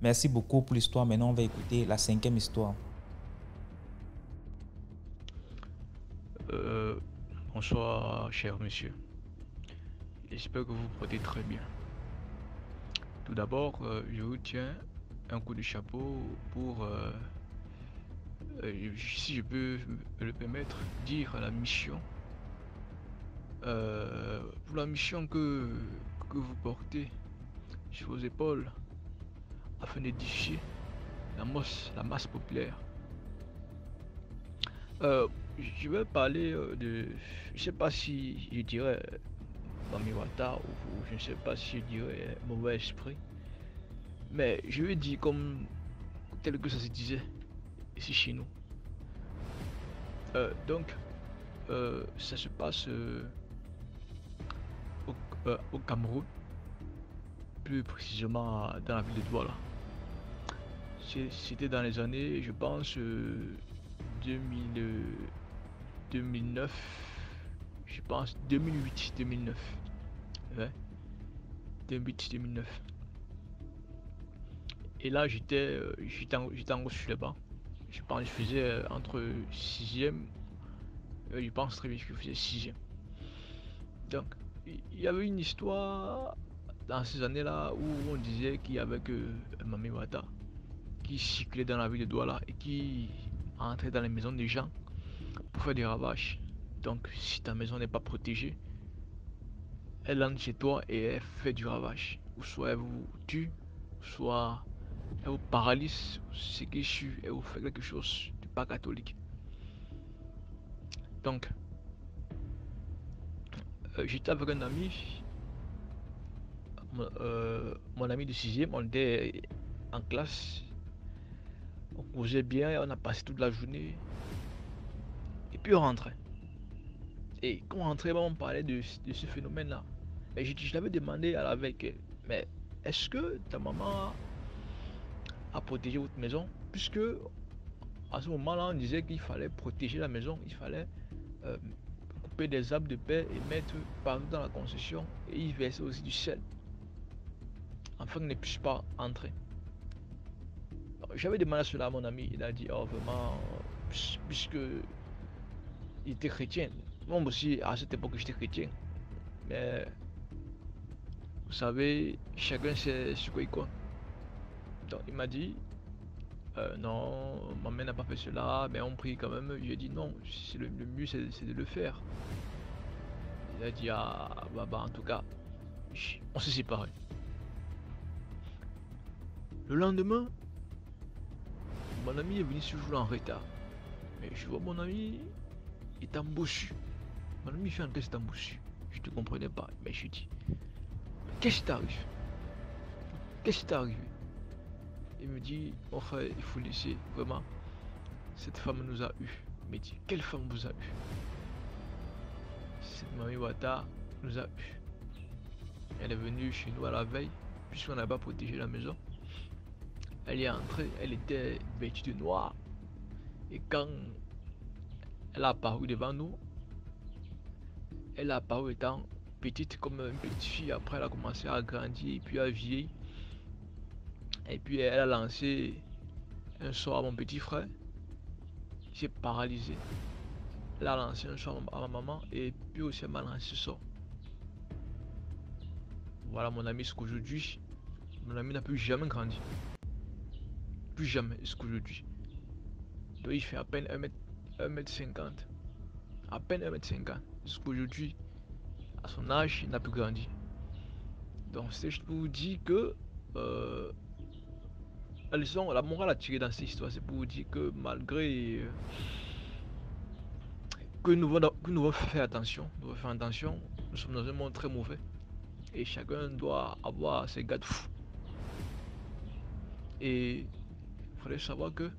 Merci beaucoup pour l'histoire. Maintenant, on va écouter la 5e histoire. Bonsoir, cher monsieur. J'espère que vous vous portez très bien. Tout d'abord, je vous tiens un coup de chapeau pour, si je peux me le permettre, dire la mission. Pour la mission que vous portez sur vos épaules afin d'édifier la masse populaire. Je vais parler de, je ne sais pas si je dirais Bamiwata ou je ne sais pas si je dirais mauvais esprit, mais je vais dire comme tel que ça se disait ici chez nous. Donc, ça se passe au Cameroun, plus précisément dans la ville de Douala. C'était dans les années, je pense, 2009, je pense 2008-2009. Ouais, 2008-2009. Et là, j'étais en haut sur les bancs. Je pense que je faisais entre 6e, je pense très bien que je faisais 6e. Donc, il y avait une histoire dans ces années-là où on disait qu'il y avait que Mami Wata qui cyclait dans la ville de Douala et qui entrait dans les maisons des gens pour faire des ravages. Donc, si ta maison n'est pas protégée, elle entre chez toi et elle fait du ravage. Ou soit elle vous tue, soit elle vous paralyse, c'est qui suit, elle vous fait quelque chose de pas catholique. Donc, j'étais avec un ami, mon ami de 6e, on était en classe, on causait bien, on a passé toute la journée, et puis on rentrait. Et quand on rentrait, on parlait de ce phénomène-là. Mais je l'avais demandé à la veille, mais est-ce que ta maman a protégé votre maison? Puisque à ce moment-là, on disait qu'il fallait protéger la maison, il fallait couper des arbres de paix et mettre partout dans la concession et y verser aussi du sel, afin qu'il ne puisse pas entrer. J'avais demandé cela à mon ami, il a dit, oh vraiment, puisque il était chrétien. Moi aussi, à cette époque, j'étais chrétien. Mais, vous savez, chacun sait ce qu'il compte. Donc, il m'a dit, non, ma mère n'a pas fait cela, mais on prie quand même. J'ai dit non, le mieux c'est de le faire. Il a dit, ah, bah, en tout cas, on s'est séparés. Le lendemain, mon ami est venu ce jour en retard. Mais je vois mon ami est embouchu. Mon ami fait un test embouchu. Je ne comprenais pas. Mais je dis, qu'est-ce qui t'arrive? Qu'est-ce qui t'est arrivé? Il me dit, mon frère, il faut laisser. Vraiment, cette femme nous a eu. Il me dit, quelle femme vous a eu? Cette Mami Wata nous a eu. Elle est venue chez nous à la veille, puisqu'on n'a pas protégé la maison. Elle est entrée, elle était vêtue de noir. Et quand elle a apparu devant nous, elle a apparu étant petite comme une petite fille. Après, elle a commencé à grandir, puis à vieillir. Et puis, elle a lancé un sort à mon petit frère. Il s'est paralysé. Elle a lancé un sort à ma maman, et puis aussi elle m'a lancé ce sort. Voilà mon ami, ce qu'aujourd'hui, mon ami n'a plus jamais grandi. Plus jamais jusqu'aujourd'hui. Donc il fait à peine 1m50. À peine 1m50. Jusqu'aujourd'hui, à son âge, il n'a plus grandi. Donc c'est juste pour vous dire que la leçon, la morale à tirer dans cette histoire, c'est pour vous dire que malgré que nous devons faire attention, nous sommes dans un monde très mauvais. Et chacun doit avoir ses garde-fous. Et il fallait savoir que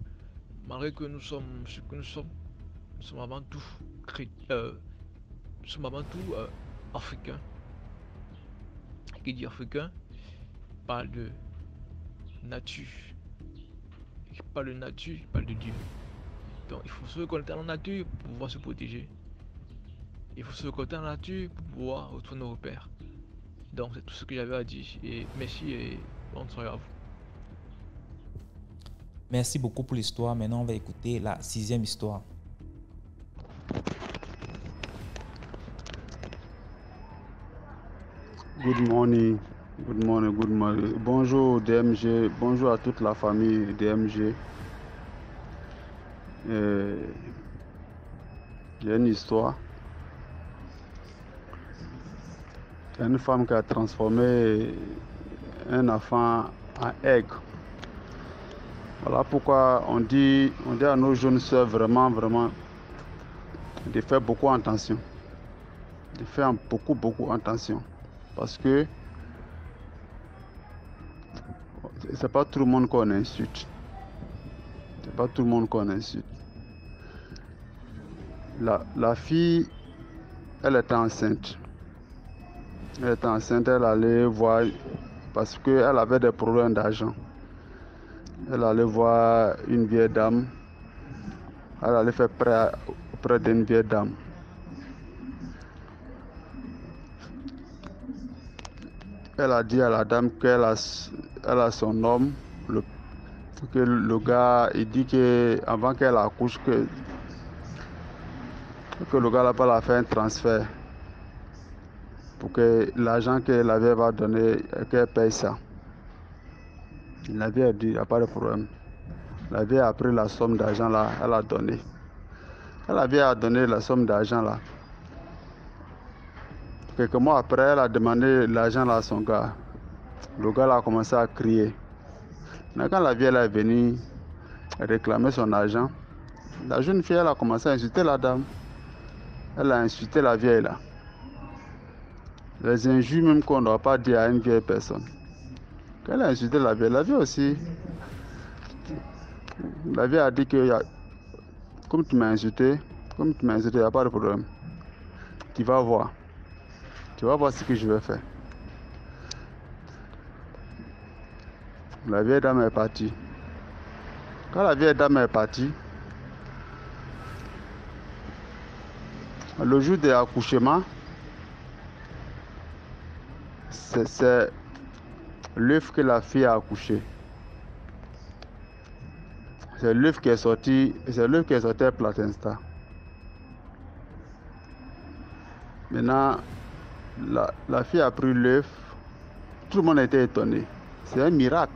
malgré que nous sommes ce que nous sommes avant tout africains. Qui dit africain parle de nature. Qui parle de nature, parle de Dieu. Donc il faut se reconnecter à la nature pour pouvoir se protéger. Il faut se reconnecter à la nature pour pouvoir retrouver nos repères. Donc c'est tout ce que j'avais à dire. Et merci et bonne soirée à vous. Merci beaucoup pour l'histoire. Maintenant, on va écouter la 6e histoire. Good morning, good morning, good morning. Bonjour DMG, bonjour à toute la famille DMG. Il y a une histoire. Il y a une femme qui a transformé un enfant en aigle. Voilà pourquoi on dit à nos jeunes soeurs vraiment de faire beaucoup attention. De faire beaucoup attention. Parce que c'est pas tout le monde qu'on insulte. C'est pas tout le monde qu'on insulte. La fille, elle était enceinte. Elle était enceinte, elle allait voir, parce qu'elle avait des problèmes d'argent. Elle allait voir une vieille dame. Elle allait faire prêt auprès d'une vieille dame. Elle a dit à la dame qu'elle a son homme. Que le gars, il dit qu'avant qu'elle accouche, que le gars là-bas a fait un transfert pour que l'argent que la vieille va donner, qu'elle paye ça. La vieille a dit, il n'y a pas de problème. La vieille a pris la somme d'argent là, elle a donné. Quand la vieille a donné la somme d'argent là, quelques mois après, elle a demandé l'argent là à son gars. Le gars là a commencé à crier. Mais quand la vieille là est venue réclamer son argent, la jeune fille elle a commencé à insulter la dame. Elle a insulté la vieille là. Les injures même qu'on ne doit pas dire à une vieille personne. Quand elle a insulté la vieille aussi, la vieille a dit que comme tu m'as insulté, il n'y a pas de problème. Tu vas voir ce que je vais faire. La vieille dame est partie. Quand la vieille dame est partie, le jour de l'accouchement, c'est l'œuf que la fille a accouché. C'est l'œuf qui est sorti à Platinsta. Maintenant, la fille a pris l'œuf. Tout le monde était étonné. C'est un miracle.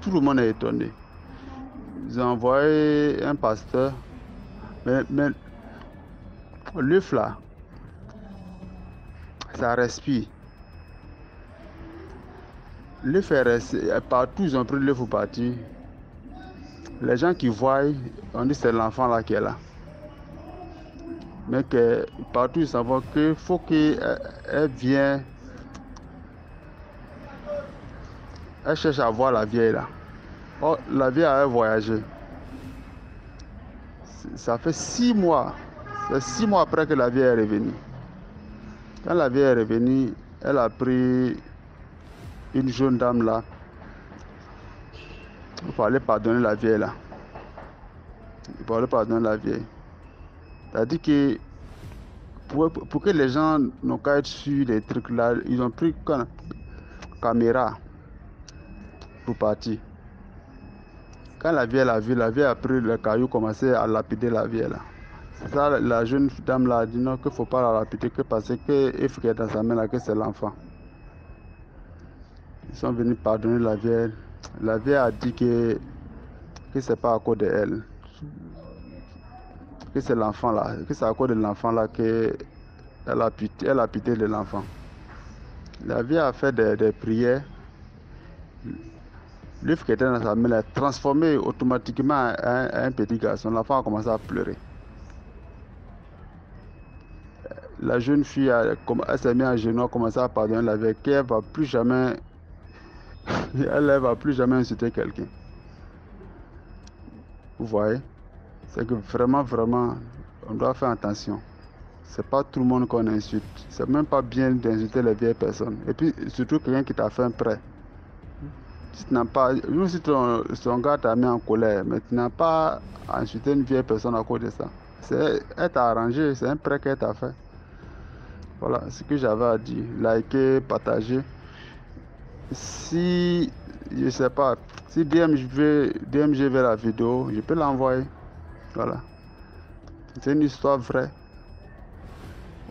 Tout le monde est étonné. Ils ont envoyé un pasteur. Mais l'œuf là, ça respire. L'œuf est resté. Partout, ils ont pris l'œuf pour partir. Les gens qui voient, on dit que c'est l'enfant là qui est là. Mais que partout, ils savent qu'il faut qu'elle vienne. Elle cherche à voir la vieille là. Oh, la vieille a voyagé. Ça fait 6 mois. C'est 6 mois après que la vieille est revenue. Quand la vieille est revenue, elle a pris une jeune dame là. Il fallait pardonner la vieille là. C'est-à-dire que pour que les gens n'ont qu'à être sur les trucs là, ils ont pris une caméra pour partir. Quand la vieille a vu, la vieille a pris le caillou, commencé à lapider la vieille là. C'est ça, la jeune dame là a dit non, qu'il ne faut pas la lapider, que parce que faut qu'elle est dans sa main là, que c'est l'enfant. Ils sont venus pardonner la vieille. La vieille a dit que c'est pas à cause d'elle. Que c'est l'enfant là, que c'est à cause de l'enfant là qu'elle a pitié de l'enfant. La vieille a fait des prières. L'œuf qui était dans sa main a transformé automatiquement en un petit garçon. L'enfant a commencé à pleurer. La jeune fille elle s'est mise à genoux, a commencé à pardonner la vieille, qu'elle ne va plus jamais insulter quelqu'un. Vous voyez? C'est que vraiment, on doit faire attention. C'est pas tout le monde qu'on insulte. C'est même pas bien d'insulter les vieilles personnes. Et puis, surtout quelqu'un qui t'a fait un prêt. Si tu n'as pas, même si ton gars t'a mis en colère, mais tu n'as pas à insulter une vieille personne à cause de ça. Elle t'a arrangé, c'est un prêt qu'elle t'a fait. Voilà ce que j'avais à dire. Likez, partagez. Si, je sais pas, si DMG veut la vidéo, je peux l'envoyer. Voilà. C'est une histoire vraie.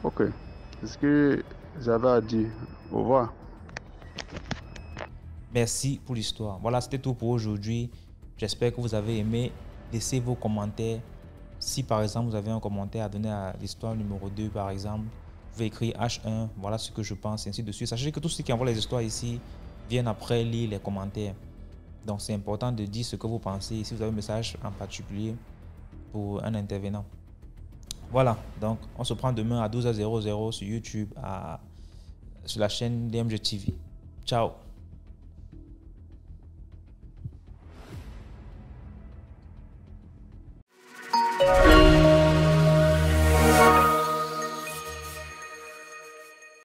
Ok. C'est ce que j'avais à dire. Au revoir. Merci pour l'histoire. Voilà, c'était tout pour aujourd'hui. J'espère que vous avez aimé. Laissez vos commentaires. Si par exemple vous avez un commentaire à donner à l'histoire numéro 2 par exemple, vous pouvez écrire H1, voilà ce que je pense, et ainsi de suite. Sachez que tous ceux qui envoient les histoires ici viennent après lire les commentaires. Donc c'est important de dire ce que vous pensez. Si vous avez un message en particulier pour un intervenant. Voilà, donc on se prend demain à 12h00 sur YouTube, sur la chaîne DMG TV. Ciao.